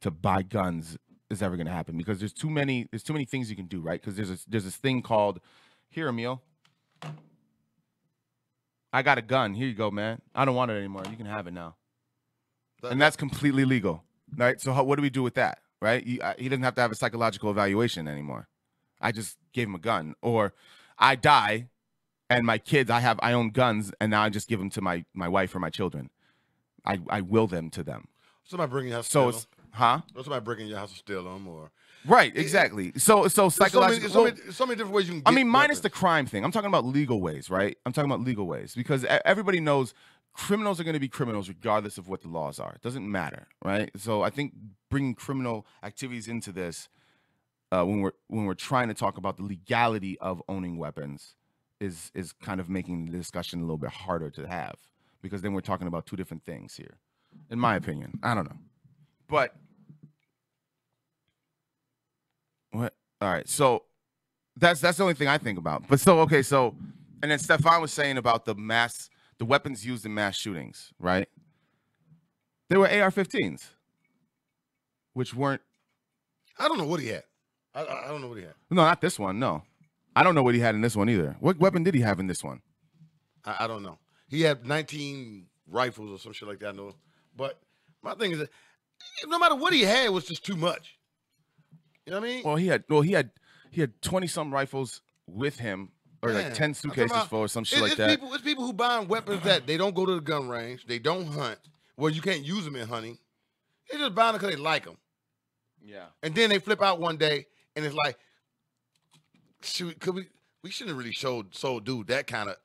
to buy guns is ever going to happen because there's too many things you can do. Right? Because there's this thing called here, Emil. I got a gun. Here you go, man. I don't want it anymore. You can have it now, and that's completely legal. Right? So what do we do with that? Right? He doesn't have to have a psychological evaluation anymore. I just gave him a gun. Or I die, And my kids, I own guns, and now I just give them to my wife or my children. I will them to them. Somebody bring your house So to it's, steal huh? them. Or somebody breaking your house to steal them, or Right, exactly. So psychological. So many different ways you can. I get mean, minus weapons. the crime thing. I'm talking about legal ways, right? I'm talking about legal ways because everybody knows criminals are going to be criminals regardless of what the laws are. It doesn't matter, right? So I think bringing criminal activities into this when we're trying to talk about the legality of owning weapons is kind of making the discussion a little bit harder to have because then we're talking about two different things here, in my opinion. I don't know, but what? All right, so that's the only thing I think about. But okay, and then Stefan was saying about the weapons used in mass shootings, right? They were AR-15s, which weren't. I don't know what he had. I don't know what he had. No, not this one. No, I don't know what he had in this one either. What weapon did he have in this one? I don't know. He had 19 rifles or some shit like that. I know, but my thing is that no matter what he had, it was just too much. You know what I mean? Well, he had 20-some rifles with him, or like 10 suitcases full or some shit like that. It's people who buying weapons that they don't go to the gun range, they don't hunt. Well, you can't use them in hunting. They just buying them because they like them. Yeah. And then they flip out one day, and it's like, shoot, we shouldn't have really sold dude that kind of,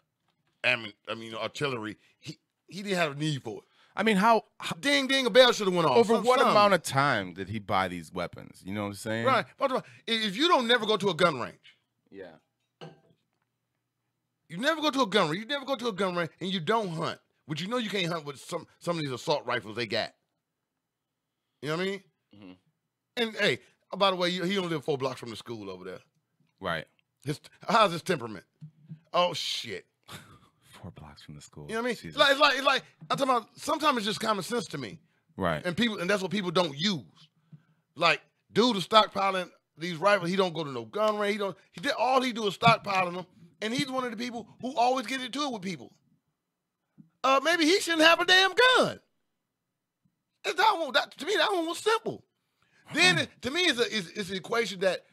artillery. He didn't have a need for it. I mean, how ding ding, a bell should have went off. Over what amount of time did he buy these weapons? You know what I'm saying? Right. If you don't never go to a gun range, yeah, you never go to a gun range. You never go to a gun range, and you don't hunt. But you know you can't hunt with some of these assault rifles they got. You know what I mean? Mm-hmm. And hey, by the way, he only live 4 blocks from the school over there. Right. How's his temperament? Oh shit. 4 blocks from the school. You know what I mean? Jesus. It's like I'm talking about. Sometimes it's just common sense to me. Right. And that's what people don't use. Like, dude is stockpiling these rifles. He don't go to no gun range. All he do is stockpiling them. And he's one of the people who always get into it with people. Maybe he shouldn't have a damn gun. To me, that one was simple. Then to me, it's an equation that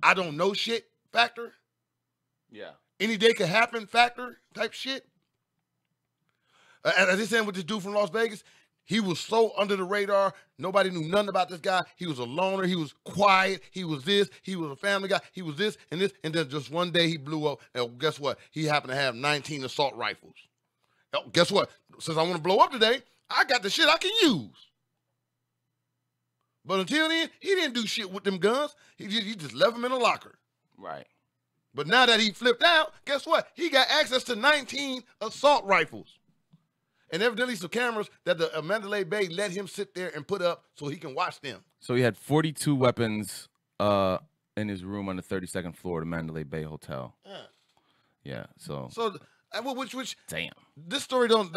I don't know shit factor. Yeah. Any day could happen factor type shit. As they saying with this dude from Las Vegas, he was so under the radar. Nobody knew nothing about this guy. He was a loner. He was quiet. He was this. He was a family guy. He was this and this. And then just one day he blew up. And guess what? He happened to have 19 assault rifles. Guess what? Since I want to blow up today, I got the shit I can use. But until then, he didn't do shit with them guns. He just left them in a locker. Right. But now that he flipped out, guess what? He got access to 19 assault rifles. And evidently some cameras that the Mandalay Bay let him sit there and put up so he can watch them. So he had 42 weapons in his room on the 32nd floor of the Mandalay Bay Hotel. Yeah. So which damn. This story don't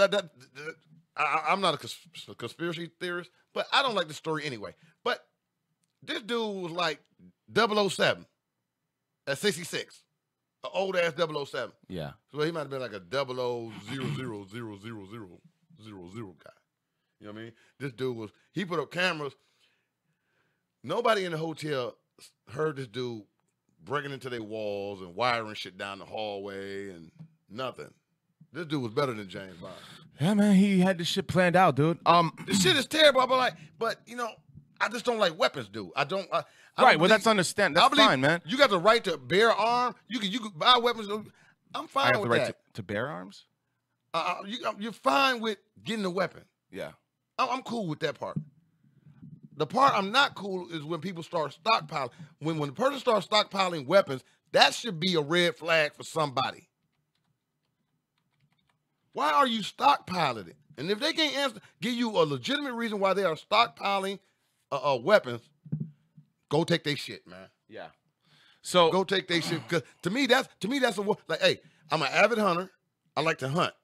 I'm not a conspiracy theorist, but I don't like the story anyway. But this dude was like 007 at 66. An old ass 007. Yeah. So he might have been like a 00000000 guy. You know what I mean? This dude he put up cameras. Nobody in the hotel heard this dude breaking into their walls and wiring shit down the hallway and nothing. This dude was better than James Bond. Yeah, man, he had this shit planned out, dude. This shit is terrible. But you know, I just don't like weapons, dude. I don't right, well, that's fine, man. You got the right to bear arms. You can buy weapons. I'm fine with that. I have the right to bear arms? You're fine with getting a weapon. Yeah. I'm cool with that part. The part I'm not cool is when people start stockpiling. When the person starts stockpiling weapons, that should be a red flag for somebody. Why are you stockpiling it? And if they can't give you a legitimate reason why they are stockpiling weapons, go take their shit, man. Yeah. So go take their shit. Because to me, that's like, hey, I'm an avid hunter. I like to hunt.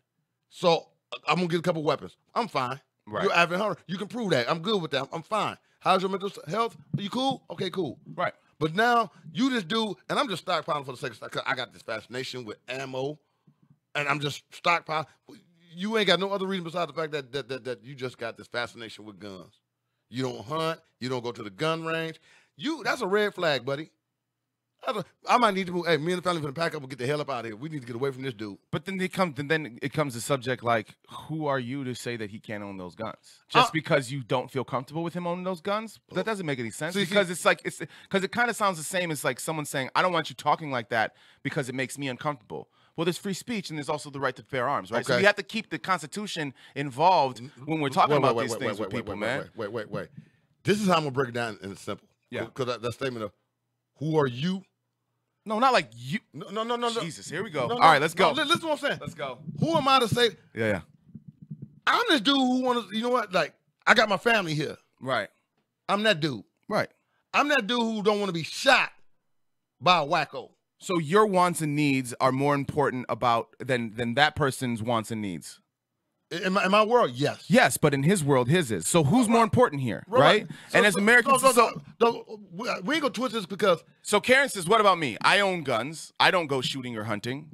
So I'm gonna get a couple weapons. I'm fine. Right. You're an avid hunter. You can prove that. I'm good with that. I'm fine. How's your mental health? Are you cool? Okay, cool. Right. But now you just do, and I'm just stockpiling for the sake of stock. Cause I got this fascination with ammo, and I'm just stockpiling. You ain't got no other reason besides the fact that you just got this fascination with guns. You don't hunt. You don't go to the gun range. That's a red flag, buddy. I might need to move. Hey, me and the family finna pack up and get the hell up out of here. We need to get away from this dude. But then it comes to subject like, who are you to say that he can't own those guns? Just because you don't feel comfortable with him owning those guns? That doesn't make any sense. Because it kind of sounds the same as like someone saying, I don't want you talking like that because it makes me uncomfortable. Well, there's free speech and there's also the right to bear arms, right? Okay. So we have to keep the Constitution involved when we're talking about these things with people, man. Wait. This is how I'm gonna break it down in simple. Yeah. Because that statement of, who are you? No, not like you. No. Jesus, here we go. All right, let's go. Listen to what I'm saying. Let's go. Who am I to say? Yeah. I'm this dude who wants to, you know what? Like, I got my family here. Right. I'm that dude. Right. I'm that dude who don't want to be shot by a wacko. So your wants and needs are more important than that person's wants and needs. In my world, yes. Yes, but in his world, his is. So who's more important here, right? And as Americans, we ain't gonna twist this because. So Karen says, "What about me? I own guns. I don't go shooting or hunting."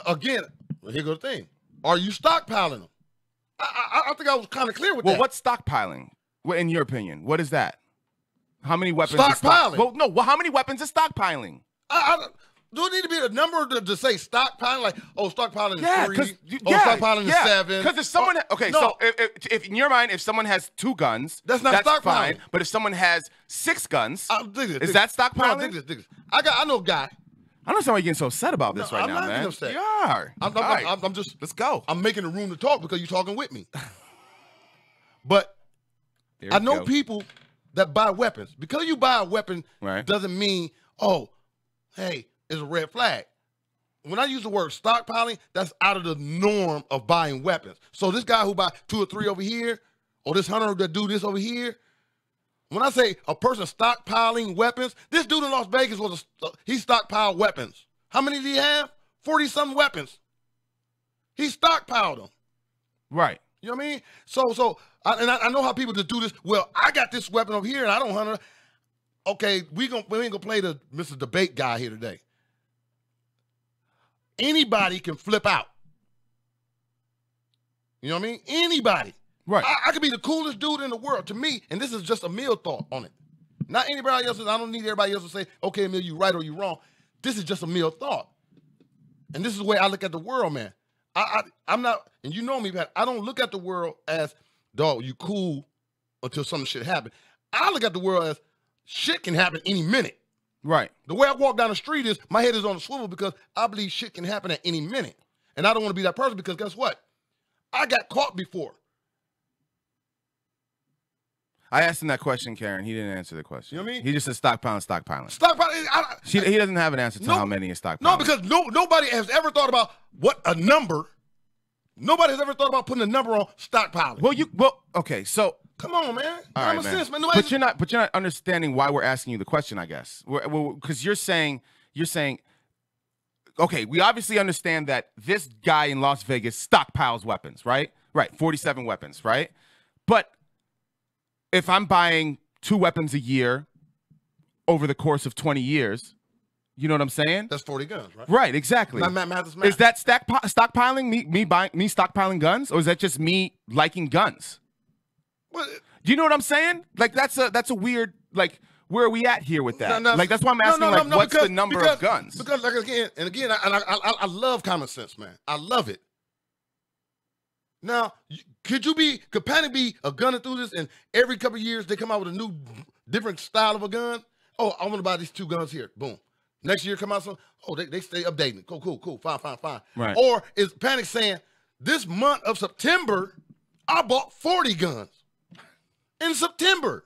Again, here goes the thing: are you stockpiling them? I think I was kind of clear with that. Well, what's stockpiling? In your opinion, what is that? How many weapons? Stockpiling. How many weapons is stockpiling? Do it need to be a number to say stockpiling? Like, stockpiling is 3. Stockpiling is 7. Because if someone, so if in your mind, if someone has 2 guns, that's stockpiling. Fine. But if someone has 6 guns, is that stockpiling? No, dig this. I know a guy. I don't know why you're getting so upset about this right now, man. I'm not getting upset. You are. I'm just. Let's go. I'm making the room to talk because you're talking with me. But I know people that buy weapons. Because you buy a weapon doesn't mean, hey, it's a red flag. When I use the word stockpiling, that's out of the norm of buying weapons. So this guy who buy 2 or 3 over here, or this hunter that do this over here, when I say a person stockpiling weapons, this dude in Las Vegas he stockpiled weapons. How many did he have? 40-something weapons. He stockpiled them. Right. You know what I mean? So I know how people just do this. Well, I got this weapon over here and I don't hunt it. Okay, we ain't gonna play the Mr. Debate guy here today. Anybody can flip out. You know what I mean? Anybody. Right. I could be the coolest dude in the world to me, and this is just a Emil thought on it. Not anybody else's. I don't need everybody else to say, okay, Emil, you right or you wrong. This is just a Emil thought. And this is the way I look at the world, man. I'm not, and you know me, Pat, I don't look at the world as, dog, you cool until some shit happen. I look at the world as shit can happen any minute. Right. The way I walk down the street is my head is on the swivel because I believe shit can happen at any minute. And I don't want to be that person because guess what? I got caught before. I asked him that question, Karen. He didn't answer the question. You know what I mean? He just said stockpiling. Stockpiling. He doesn't have an answer to how many is stockpiling. No, because nobody has ever thought about what a number. Nobody has ever thought about putting a number on stockpiling. Okay, so come on, man. All right, man. Sense, man. But you're not understanding why we're asking you the question, I guess. Because you're saying, okay, we obviously understand that this guy in Las Vegas stockpiles weapons, right? Right, 47 weapons, right? But if I'm buying 2 weapons a year over the course of 20 years, you know what I'm saying? That's 40 guns, right? Right, exactly. Math. Is that stockpiling me stockpiling guns, or is that just me liking guns? Well, do you know what I'm saying? Like that's a weird, like, where are we at here with that? Like that's why I'm asking, what's the number of guns? Because like again, I love common sense, man. I love it. Now, could Panic be a gun enthusiast and every couple of years they come out with a new, different style of a gun? Oh, I want to buy these 2 guns here. Boom. Next year come out some, they stay updating. Cool. Fine. Right. Or is Panic saying, this month of September, I bought 40 guns in September.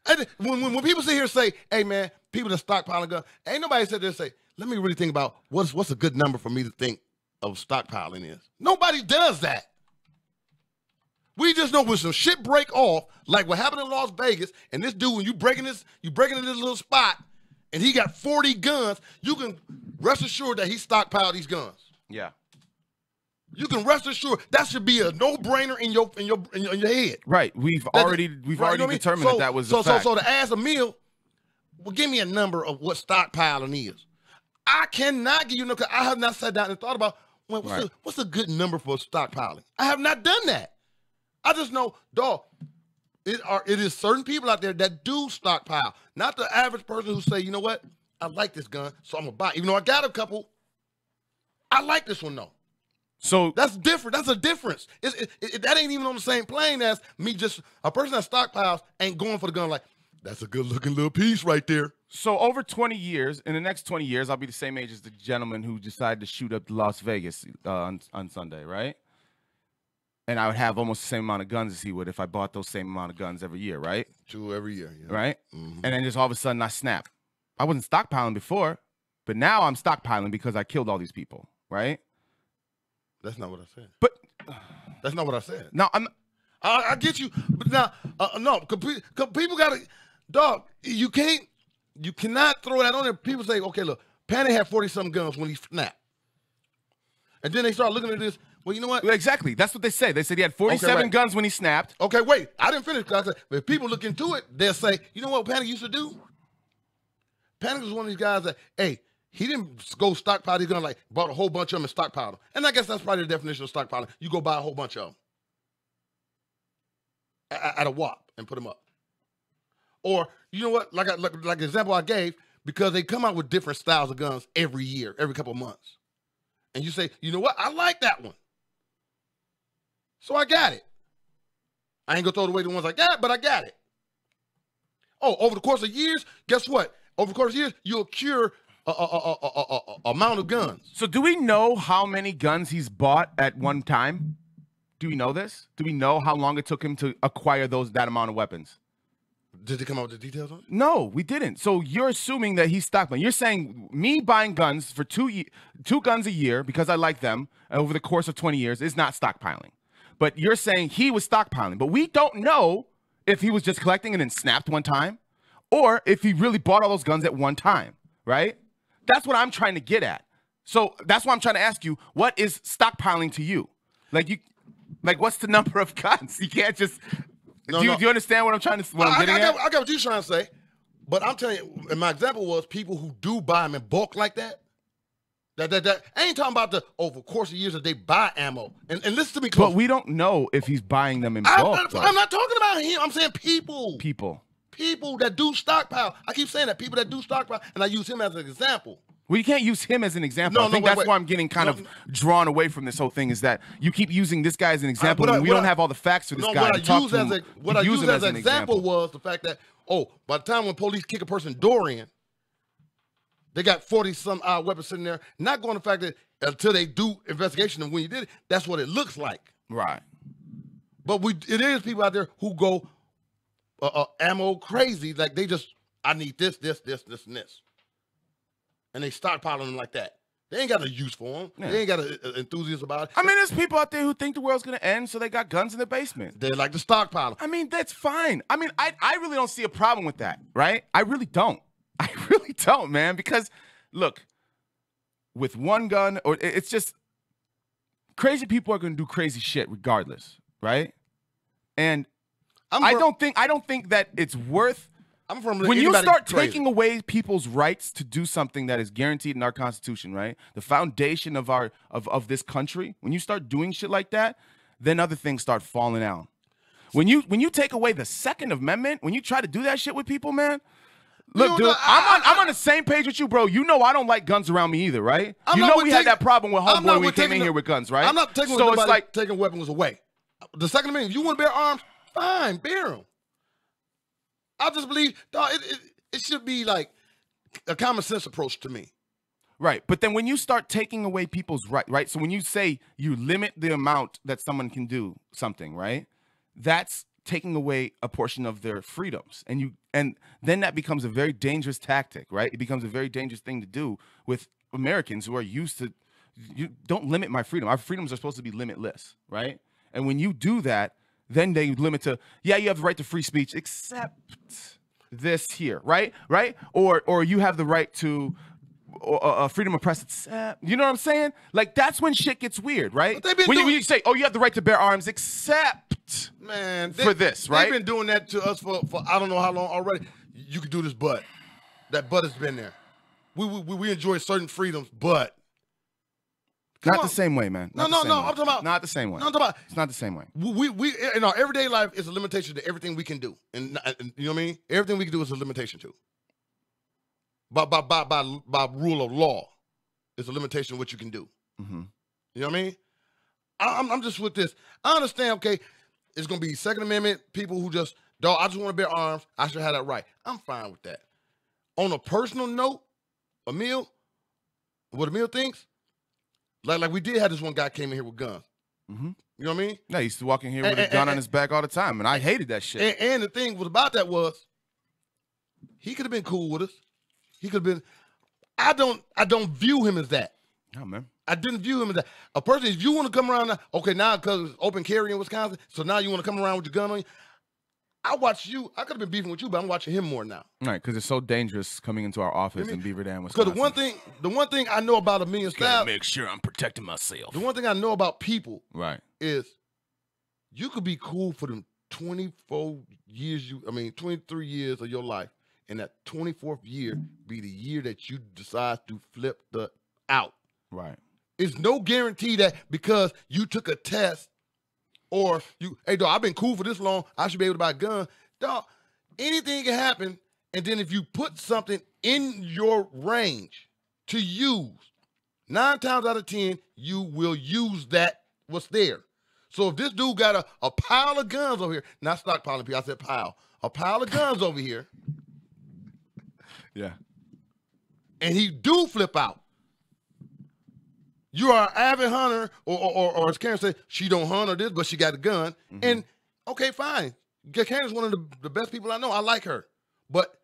And when people sit here and say, hey, man, people that stockpiling guns, ain't nobody sit there and say, let me really think about what's a good number for me to think of stockpiling is. Nobody does that. We just know when some shit break off, like what happened in Las Vegas, and this dude, when you breaking in this little spot, and he got 40 guns, you can rest assured that he stockpiled these guns. Yeah. You can rest assured that should be a no-brainer in your head. Right. We've already determined that was a fact. So to ask Emil, well, give me a number of what stockpiling is. I cannot give you because I have not sat down and thought about what's a good number for stockpiling. I have not done that. I just know, dog, it is certain people out there that do stockpile. Not the average person who say, you know what, I like this gun, so I'm gonna buy it. Even though I got a couple, I like this one though. So that's different. That's a difference. That ain't even on the same plane as me. Just a person that stockpiles ain't going for the gun like, that's a good looking little piece right there. So over 20 years, in the next 20 years, I'll be the same age as the gentleman who decided to shoot up Las Vegas on Sunday, right? And I would have almost the same amount of guns as he would if I bought those same amount of guns every year, right? 2 every year, yeah. Right? And then just all of a sudden I snap. I wasn't stockpiling before, but now I'm stockpiling because I killed all these people, right? That's not what I said. But that's not what I said. No, I get you, but now no, cause people gotta, dog. You cannot throw that on there. People say, okay, look, Panic had 40-something guns when he snapped, and then they start looking at this. Well, you know what? Exactly. That's what they say. They said he had 47 guns when he snapped. Okay, wait. I didn't finish. Cause I said, if people look into it, they'll say, you know what Panic used to do? Panic was one of these guys that, hey, he didn't go stockpile these guns, like bought a whole bunch of them and stockpiled them. And I guess that's probably the definition of stockpiling. You go buy a whole bunch of them at a whop and put them up. Or, you know what, like the example I gave, because they come out with different styles of guns every year, every couple of months. And you say, you know what, I like that one. So I got it. I ain't gonna throw away the ones I got, but I got it. Oh, over the course of years, guess what? Over the course of years, you'll cure amount of guns. So do we know how many guns he's bought at one time? Do we know this? Do we know how long it took him to acquire that amount of weapons? Did they come out with the details on it? No, we didn't. So you're assuming that he's stockpiling. You're saying me buying guns for two guns a year because I like them over the course of 20 years is not stockpiling. But you're saying he was stockpiling. But we don't know if he was just collecting and then snapped one time or if he really bought all those guns at one time, right? That's what I'm trying to get at. So that's why I'm trying to ask you, what is stockpiling to you? Like what's the number of guns? You can't just... Do you understand what I'm trying to? I'm getting at? I got what you're trying to say, but I'm telling you, and my example was people who do buy them in bulk like that. That I ain't talking about over the course of years that they buy ammo. And listen to me close. But we don't know if he's buying them in bulk. I'm not talking about him. I'm saying people. People that do stockpile. I keep saying that people that do stockpile, and I use him as an example. Well, you can't use him as an example. I think that's why I'm getting kind of drawn away from this whole thing is that you keep using this guy as an example and we don't have all the facts for this guy. What I used as an example was the fact that, by the time when police kick a person's door in, they got 40-some odd weapons sitting there, not going to the fact that until they do investigation and when you did it, that's what it looks like. Right. But it is people out there who go ammo crazy. Like they just, I need this, and this. And they stockpiling them like that. They ain't got a use for them. Yeah. They ain't got an enthusiast about it. I mean, there's people out there who think the world's going to end, so they got guns in the basement. They like to stockpile them. I mean, that's fine. I mean, I really don't see a problem with that, right? I really don't. I really don't, man. Because, look, with one gun, or it's just crazy people are going to do crazy shit regardless, right? And I don't think that it's worth... When you start taking away people's rights to do something that is guaranteed in our Constitution, right? The foundation of this country, when you start doing shit like that, then other things start falling out. When you take away the Second Amendment, when you try to do that shit with people, man, look, dude, I'm on the same page with you, bro. You know I don't like guns around me either, right? You know we had that problem with homeboy when we came in here with guns, right? I'm not taking taking weapons away. The Second Amendment, if you want to bear arms, fine, bear them. I just believe, dog, it should be like a common sense approach to me. Right. But then when you start taking away people's right? So when you say you limit the amount that someone can do something, right? That's taking away a portion of their freedoms. And then that becomes a very dangerous tactic, right? It becomes a very dangerous thing to do with Americans who are used to, you don't limit my freedom. Our freedoms are supposed to be limitless, right? And when you do that, then they limit to, yeah, you have the right to free speech, except this here, right? Or you have the right to freedom of press, except, you know what I'm saying? Like, that's when shit gets weird, right? When you say, you have the right to bear arms, except for this, right? They've been doing that to us for I don't know how long already. You can do this, but that but has been there. We enjoy certain freedoms, but. Not the same way, man. No. I'm talking about not the same way. No, I'm talking about it's not the same way. We in our everyday life is a limitation to everything we can do, and you know what I mean. Everything we can do is a limitation to. by rule of law. It's a limitation of what you can do. Mm-hmm. You know what I mean? I'm just with this. I understand, okay, it's going to be Second Amendment, people who just, dog, I just want to bear arms. I should have that right. I'm fine with that. On a personal note, what Emil thinks, like we did have this one guy came in here with guns. Mm-hmm. You know what I mean? Yeah, he used to walk in here with a gun on his back all the time, and I hated that shit. And the thing was about that was, he could have been cool with us. He could have been. I don't view him as that. Oh, man. I didn't view him as that. A person, if you want to come around now, okay, now because it's open carry in Wisconsin, so now you want to come around with your gun on you. I watch you. I could have been beefing with you, but I'm watching him more now. Right, because it's so dangerous coming into our office in Beaver Dam, Wisconsin. Because the one thing I know about a million styles, make sure I'm protecting myself. the one thing I know about people, Right, is you could be cool for them 23 years of your life, and that 24th year be the year that you decide to flip the out. right. It's no guarantee that because you took a test or hey, dog, I've been cool for this long, I should be able to buy a gun. Dog, anything can happen. And then if you put something in your range to use, 9 times out of 10, you will use what's there. So if this dude got a pile of guns over here, not stockpiling people, I said pile. A pile of guns over here. Yeah. And he do flip out. You are an avid hunter, or as Karen said, she don't hunt or this, but she got a gun. Mm-hmm. And, okay, fine. Karen's one of the best people I know. I like her. But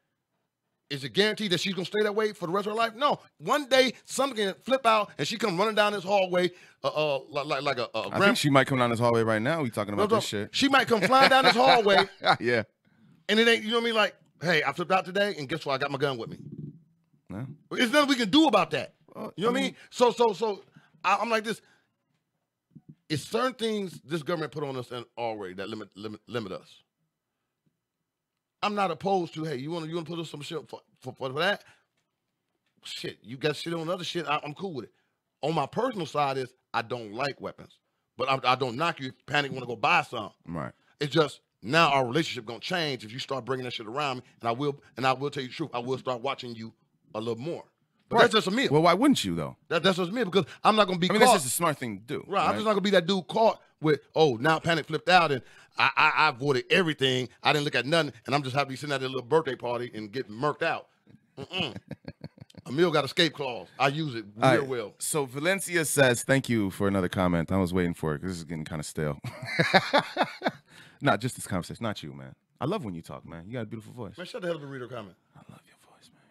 is it guaranteed that she's going to stay that way for the rest of her life? No. One day, something can flip out, and she come running down this hallway like a I think she might come down this hallway right now. We talking about this shit. She might come flying down this hallway. Yeah. And it ain't, you know what I mean? Like, hey, I flipped out today, and guess what? I got my gun with me. No. There's nothing we can do about that. You know what I mean? So I'm like this. It's certain things this government put on us already that limit us. I'm not opposed to, hey, you want to put us some shit for that? Shit, you got shit on other shit. I'm cool with it. On my personal side is I don't like weapons, but I don't knock you if Panic want to go buy some. Right. It's just now our relationship gonna change if you start bringing that shit around me, and I will tell you the truth. I will start watching you a little more. But that's just a me. Well, why wouldn't you though? That's just me because I'm not gonna be. I mean, caught. that's just a smart thing to do. Right. I'm just not gonna be that dude caught with, oh, now Panic flipped out and I avoided everything. I didn't look at nothing, and I'm just happy sitting at a little birthday party and getting murked out. Emil got escape clause. I use it real well. So Valencia says, thank you for another comment. I was waiting for it because this is getting kind of stale. Not just this conversation. Not you, man. I love when you talk, man. You got a beautiful voice. Man, shut the hell up and read her comment. I love your voice, man.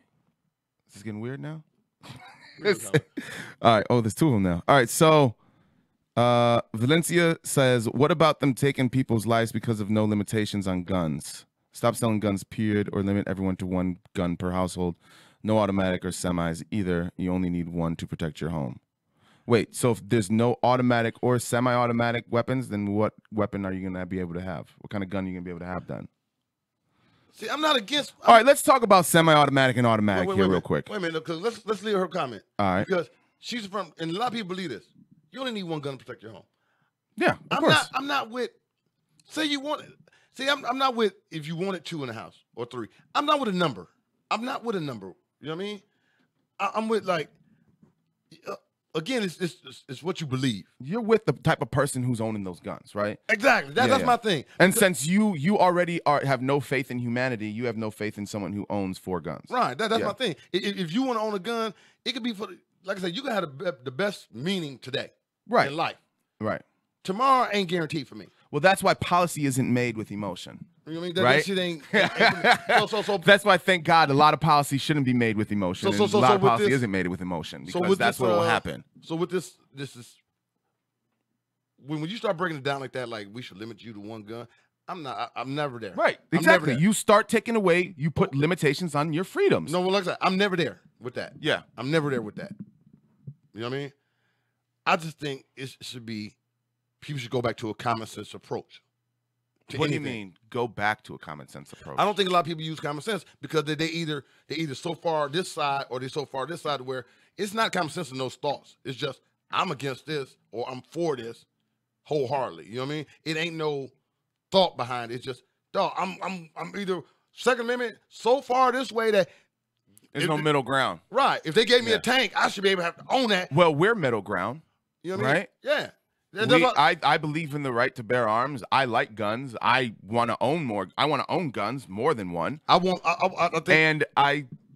This is getting weird now? Read her comment. All right. Oh, there's 2 of them now. All right. So Valencia says, what about them taking people's lives because of no limitations on guns? Stop selling guns, period, or limit everyone to 1 gun per household. No automatic or semis either. You only need 1 to protect your home. Wait, so if there's no automatic or semi-automatic weapons, then what weapon are you going to be able to have? What kind of gun are you going to be able to have then? See, I'm not against. All right, let's talk about semi-automatic and automatic here real quick. Wait a minute, because let's leave her comment. All right. Because she's from, and a lot of people believe this. You only need 1 gun to protect your home. Yeah, of course. I'm not with. Say you want. See, I'm not with if you wanted 2 in the house or 3. I'm not with a number. I'm not with a number. You know what I mean? I'm with like. Again, it's what you believe. You're with the type of person who's owning those guns, right? Exactly. That's my thing. And since you already have no faith in humanity, you have no faith in someone who owns 4 guns. Right. That's my thing. If you want to own a gun, it could be for, like I said, you can have the best meaning today, right, in life. Right. Tomorrow ain't guaranteed for me. Well, that's why policy isn't made with emotion. You know what I mean? Right? That shit ain't. So that's why, thank God, a lot of policy shouldn't be made with emotion. So and a lot of policy this, isn't made with emotion because so that's what will happen. So with this is when you start breaking it down like that, like we should limit you to 1 gun. I'm never there. Right. I'm Exactly. never there. You start taking away. You put limitations on your freedoms. No, well, like I said, I'm never there with that. Yeah. I'm never there with that. You know what I mean? I just think it should be. People should go back to a common sense approach. What do you mean? Go back to a common sense approach. I don't think a lot of people use common sense because they either so far this side or they so far this side where it's not common sense in those thoughts. It's just I'm against this or I'm for this wholeheartedly. You know what I mean? It ain't no thought behind it. It's just, dog, I'm either Second Amendment so far this way that There's no middle ground. Right. If they gave me a tank, I should be able to have to own that. Well, we're middle ground. You know what I mean? Right? Yeah. I believe in the right to bear arms. I like guns. I want to own more. I want to own guns, more than one. I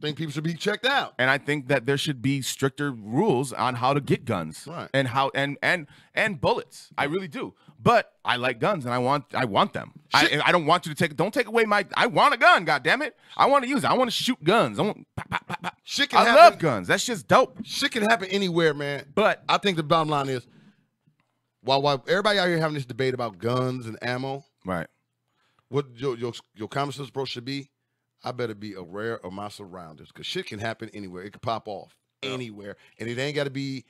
think people should be checked out. And I think that there should be stricter rules on how to get guns, right? And how and bullets. I really do. But I like guns, and I want them. I don't want you to take. Don't take away my. I want a gun. God damn it! I want to use it. I want to shoot guns. I want. Pop, pop, pop, pop. Shit can I happen. love guns. That's just dope. Shit can happen anywhere, man. But I think the bottom line is, while everybody out here having this debate about guns and ammo, right? What your common sense approach should be, I better be aware of my surroundings, because shit can happen anywhere. It can pop off anywhere, and it ain't got to be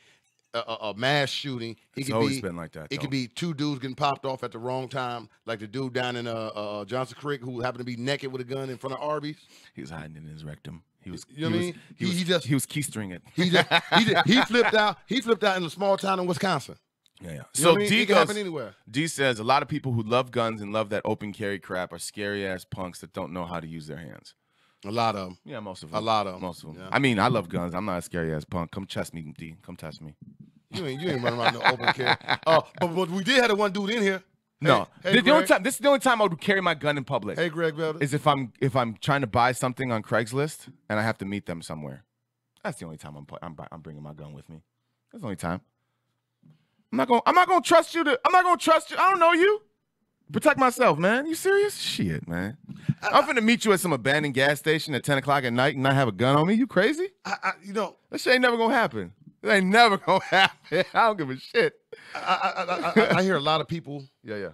a mass shooting. It's always been like that. It could be two dudes getting popped off at the wrong time, like the dude down in Johnson Creek who happened to be naked with a gun in front of Arby's. He was hiding in his rectum. He was. You know what I mean? He was keystring it. He flipped out. He flipped out in a small town in Wisconsin. Yeah. So D can happen anywhere. D says a lot of people who love guns and love that open carry crap are scary ass punks that don't know how to use their hands. A lot of them. Yeah, most of them. A lot of them. Most of them. Yeah. I mean, I love guns. I'm not a scary ass punk. Come test me, D. Come test me. You ain't running around no open carry. But we did have the one dude in here. No. Hey, this is the only time I would carry my gun in public. Hey, Greg Velder. Is if I'm trying to buy something on Craigslist and I have to meet them somewhere. That's the only time I'm bringing my gun with me. That's the only time. I'm not gonna trust you. I don't know you. Protect myself, man. You serious? Shit, man. I'm finna meet you at some abandoned gas station at 10 o'clock at night and not have a gun on me. You crazy? That shit ain't never gonna happen. It ain't never gonna happen. I don't give a shit. I hear a lot of people. Yeah.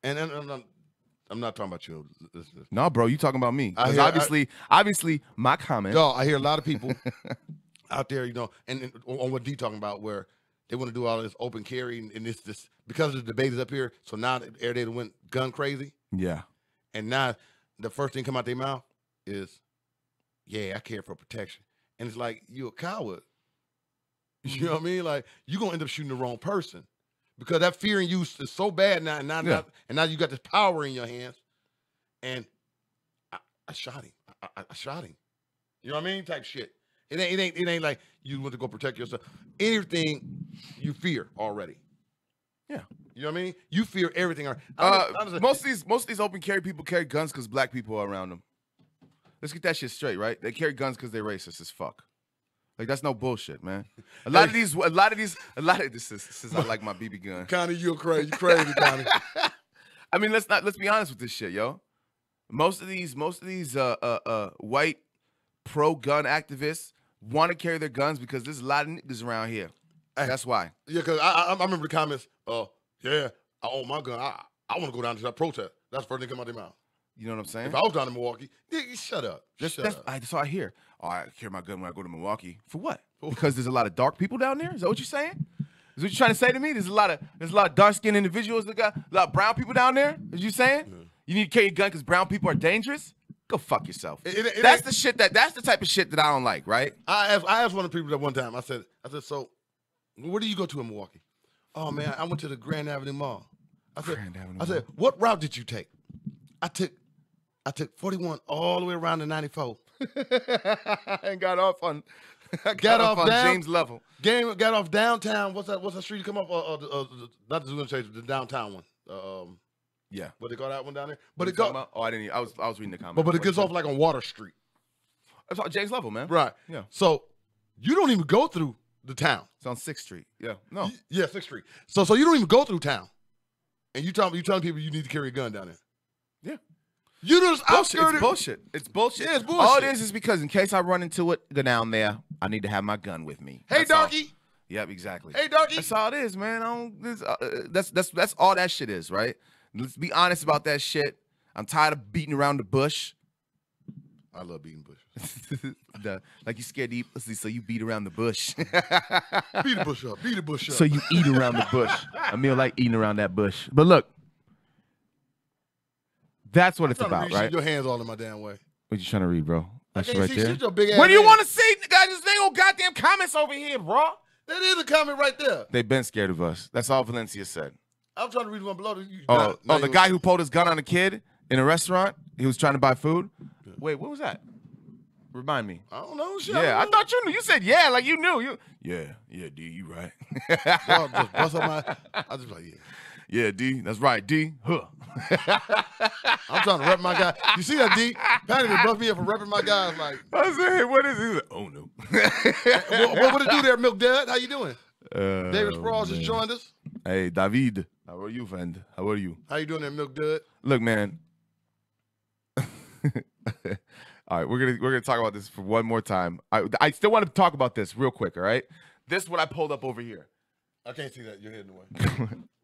And I'm not talking about you. No, bro, you talking about me. Obviously, my comment. No, I hear a lot of people out there, and on what D talking about, where they want to do all this open carry, and this because the debate is up here. So now everybody went gun crazy. Yeah. And now the first thing come out their mouth is, "Yeah, I care for protection." And it's like, you a coward. You know what I mean? Like, you're gonna end up shooting the wrong person, because that fear in you is so bad now, and now you got this power in your hands. And I shot him. I shot him. You know what I mean? Type shit. It ain't like you want to go protect yourself. Anything you fear already. Yeah. You know what I mean? You fear everything. Most of these open carry people carry guns because black people are around them. Let's get that shit straight, right? They carry guns because they're racist as fuck. Like, that's no bullshit, man. A lot of this is I like my BB gun. Connie, you crazy, Connie. I mean, let's be honest with this shit, yo. Most of these white pro-gun activists want to carry their guns because there's a lot of niggas around here. That's why. Yeah, because I remember the comments. Yeah, I own my gun. I want to go down to that protest. That's the first thing come out their mouth. You know what I'm saying? If I was down in Milwaukee, shut up. That's all I hear. Oh, I carry my gun when I go to Milwaukee. For what? Because there's a lot of dark people down there? Is that what you're saying? Is what you're trying to say to me? There's a lot of dark-skinned individuals that got a lot of brown people down there? Is you saying? Yeah. You need to carry a gun because brown people are dangerous? Go fuck yourself. That's the type of shit that I don't like, right? I asked one of the people that one time. I said, so where do you go to in Milwaukee? Oh man, I went to the Grand Avenue Mall. I said, what route did you take? I took 41 all the way around to 94. And got off on James Level. Got off downtown. What's that street you come up? Not the downtown one. Yeah. What they call that one down there? But it go. Oh, I didn't. I was reading the comment. But it gets off like on Water Street. It's on James Level, man. Right. Yeah. So you don't even go through the town. It's on 6th Street. Yeah. No. Yeah, 6th Street. So you don't even go through town, and you telling people you need to carry a gun down there. Yeah. You just It's bullshit. It's bullshit. Yeah, it's bullshit. All it is because in case I run into it, go down there. I need to have my gun with me. Hey, darky. Yep, exactly. Hey, darky. That's all it is, man. That's all that shit is, right? Let's be honest about that shit. I'm tired of beating around the bush. I love beating bushes. Like you scared to eat pussy, so you beat around the bush. Beat the bush up. Beat the bush up. So you eat around the bush. Emil like eating around that bush. But look, that's what it's about, right? Your hands all in my damn way. What you trying to read, bro? That's right there. Shit your big ass what do you hand. want to see? Guys, this ain't no goddamn comments over here, bro. That is a comment right there. They've been scared of us. That's all Valencia said. I'm trying to read one below. The guy who pulled his gun on a kid in a restaurant. He was trying to buy food. Yeah. Wait, what was that? Remind me. I don't know. Shit, Yeah, I don't know. thought you knew. You said yeah, like you knew. Yeah, D, you right. Y'all just bust up my. I just like, yeah. Yeah, D, that's right, D. Huh. I'm trying to rep my guy. You see that, D? Patty done buffed me up for repping my guys. Like, I said, hey, what is it? He's like, oh no. what it do there, Milk Dad? How you doing? David Sproul just joined us. Hey, David. How are you, friend? How are you? How you doing there, Milk Dad? Look, man. All right, we're gonna talk about this for one more time. I still want to talk about this real quick. All right, this is what I pulled up over here. I can't see that. You're heading away.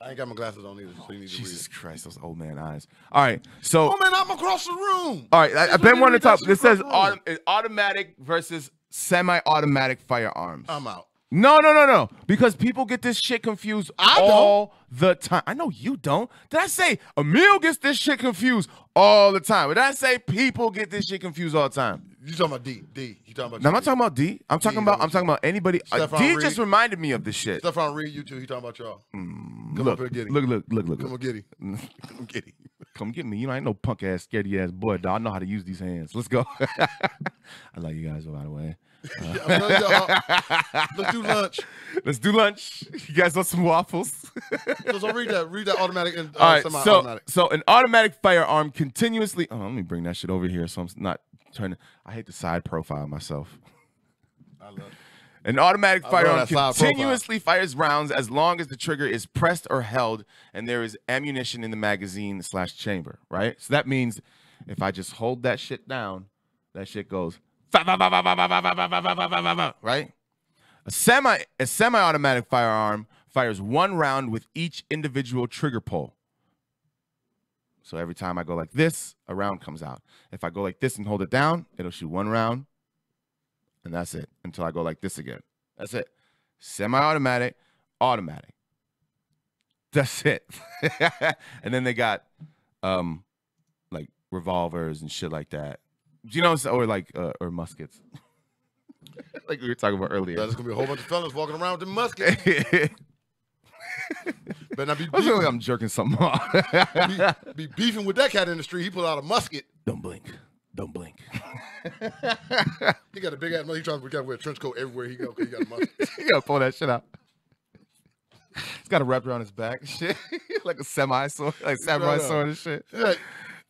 I ain't got my glasses on either, so you need to read Jesus it. Christ, those old man eyes. All right, so Oh man, I'm across the room. all right, I've been wanting to talk. This says across the room. automatic versus semi-automatic firearms. I'm out. No. Because people get this shit confused I all the time. I know you don't. Did I say Emil gets this shit confused all the time? Or did I say people get this shit confused all the time? You talking about D? You talking about? No, I'm not talking about D. I'm talking about anybody. Stephon D Reed. just reminded me of this shit. Stephon Reed, you too. He talking about y'all. Come Look, up here, get him. look. Come on, get him. Come get him. Come get me. You know, I ain't no punk ass, scaredy ass boy, dog. I know how to use these hands. Let's go. I like you guys, by the way. Let's do lunch. Let's do lunch. You guys want some waffles? So read that automatic and All right, semi-automatic. so an automatic firearm continuously. Oh, let me bring that shit over here so I'm not turning. I hate to side profile myself. I love it. An automatic love firearm that side continuously fires rounds as long as the trigger is pressed or held and there is ammunition in the magazine / chamber, right? So that means if I just hold that shit down, that shit goes, right? A semi-automatic firearm fires one round with each individual trigger pull. So every time I go like this, a round comes out. If I go like this and hold it down, it'll shoot one round. And that's it until I go like this again. That's it. Semi-automatic, automatic. That's it. And then they got like revolvers and shit like that. Do you know, or like or muskets, like we were talking about earlier. There's gonna be a whole bunch of fellas walking around with the musket. Better not be I feel beefing. like I'm jerking something off. be beefing with that cat in the street. He pulled out a musket. Don't blink. Don't blink. He got a big ass. He trying to wear a trench coat everywhere he go because he got a musket. You gotta pull that shit out. He's got a wrap around his back, shit, like a semi sword, like samurai sword and shit. Hey,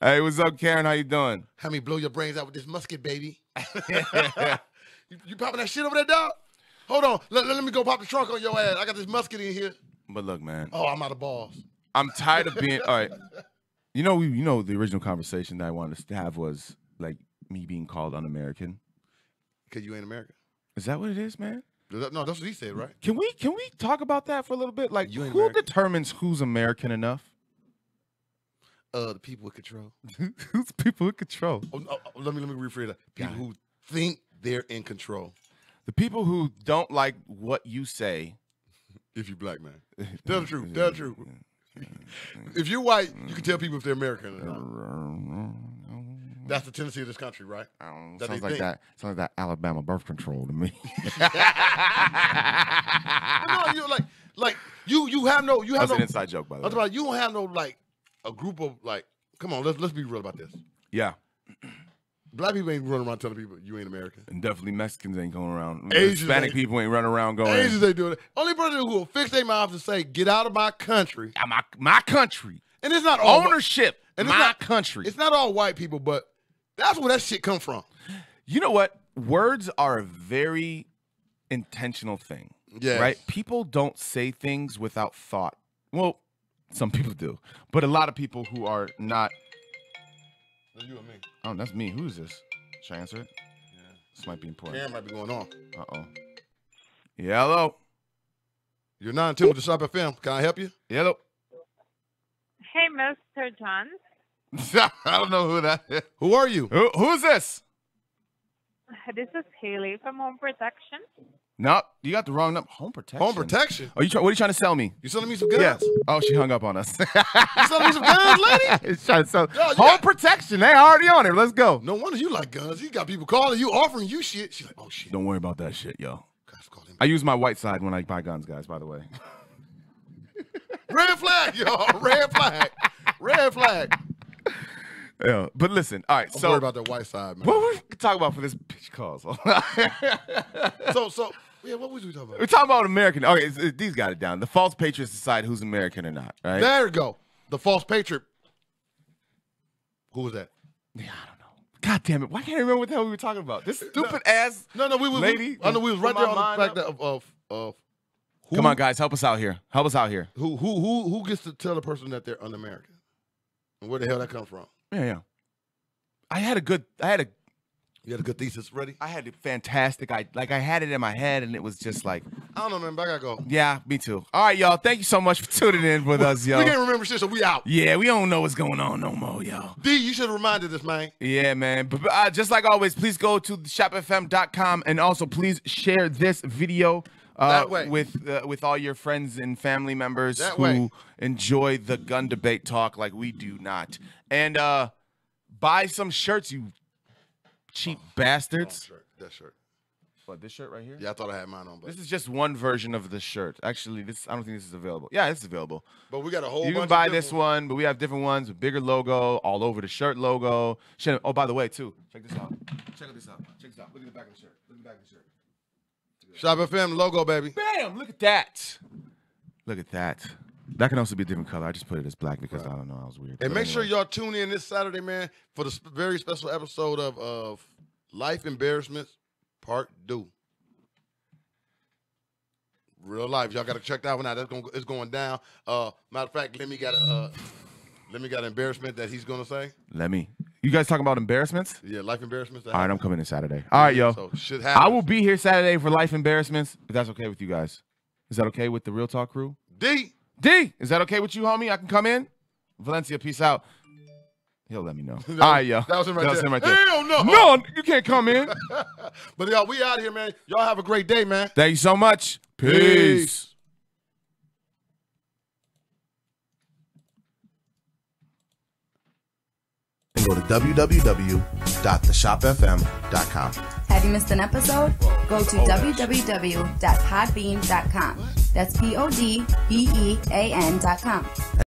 Hey, what's up, Karen? How you doing? have me blow your brains out with this musket, baby. you popping that shit over there, dog? Hold on. Let me go pop the trunk on your ass. I got this musket in here. But look, man, Oh, I'm out of balls. I'm tired of being all right. You know, the original conversation that I wanted to have was like me being called un-American. Because you ain't American. Is that what it is, man? No, that's what he said, right? Can we talk about that for a little bit? Like, You ain't who American. determines who's American enough? The people with control. Who's people in control? Let me rephrase that. People who think they're in control. The people who don't like what you say. If you black, man. Tell the truth. Tell the truth. If you're white, you can tell people if they're American or not. That's the tendency of this country, right? That Sounds they like think. that. Sounds like that Alabama birth control to me. No, you like you have no That's an inside joke, by the That's way. about you don't have no like a group of like. Come on, let's be real about this. Yeah, Black people ain't running around telling people you ain't American. and definitely Mexicans ain't going around. Asians Hispanic ain't- people ain't running around going. Asians they do it. Only person who will fix their mouths and say, "Get out of my country," My country, and it's not all ownership, and my it's not, country. It's not all white people, but that's where that shit come from. You know what? Words are a very intentional thing. Yes. Right? People don't say things without thought. Well, some people do, but a lot of people who are not. You and me. Oh, that's me. Who is this? Should I answer it? Yeah. This might be important. Karen might be going on. Uh-oh. Yeah, hello. You're not in tune with the Shop FM. Can I help you? Hello. Hey, Mr. John. I don't know who that is. Who are you? Who's this? This is Haley from Home Protection. No, you got the wrong number. Home protection. Home protection. What are you trying to sell me? You selling me some guns? Yes. Oh, she hung up on us. You selling me some guns, lady? It's trying to sell. Yo, you Home got- protection. They already on it. Let's go. No wonder you like guns. You got people calling you, offering you shit. She's like, oh shit. Don't worry about that shit, yo. Guys, call him. I use my white side when I buy guns, guys, by the way. Red flag, yo. Red flag. Red flag. Yeah, but listen, all right. I'm So worried about the white side, man. what we talk about for this bitch calls? Yeah, what was we talking about? We're talking about American. Okay, these got it down. The false patriots decide who's American or not, right? There we go. The false patriot. Who was that? Yeah, I don't know. God damn it! Why can't I remember what the hell we were talking about? This stupid ass. No, lady. I know we was right there on the fact that. of who, Come on, guys, help us out here. Help us out here. Who gets to tell a person that they're un-American? And where the hell that come from? Yeah. You had a good thesis ready? I had a fantastic. I had it in my head, and it was just like, I don't know, man, but I gotta go. yeah, me too. All right, y'all. Thank you so much for tuning in with us, yo. We can't remember shit, so we out. Yeah, we don't know what's going on no more, yo. D, you should have reminded us, man. Yeah, man. But just like always, please go to shopfm.com and also please share this video with all your friends and family members who enjoy the gun debate talk like we do not. And buy some shirts, you cheap bastards. That shirt. What, this shirt right here? Yeah, I thought I had mine on. But this is just one version of the shirt. Actually, I don't think this is available. Yeah, it's available. But we got a whole bunch. You can buy this one, but we have different ones with bigger logo all over the shirt logo. Oh, by the way, too, check this out. Check this out. Look at the back of the shirt. Shop FM logo, baby. Bam! Look at that. That can also be a different color. I just put it as black because I don't know. I was weird. And make sure y'all tune in this Saturday, man, for the very special episode of Life Embarrassments Part 2. Real life. Y'all got to check that one out. It's going down. Matter of fact, Lemmy got an embarrassment that he's going to say. Lemmy. You guys talking about embarrassments? Yeah, life embarrassments. All right, I'm coming in Saturday. All right, yo. So shit happens. I will be here Saturday for life embarrassments, if that's okay with you guys. Is that okay with the Real Talk crew? D, is that okay with you, homie? I can come in? Valencia, peace out. He'll let me know. All right, yo. That was him right there. there. Hell no. No, you can't come in. But y'all, we out here, man. Y'all have a great day, man. Thank you so much. Peace. And go to www.theshopfm.com. Have you missed an episode? Go to www.podbean.com. That's PODBEAN.com.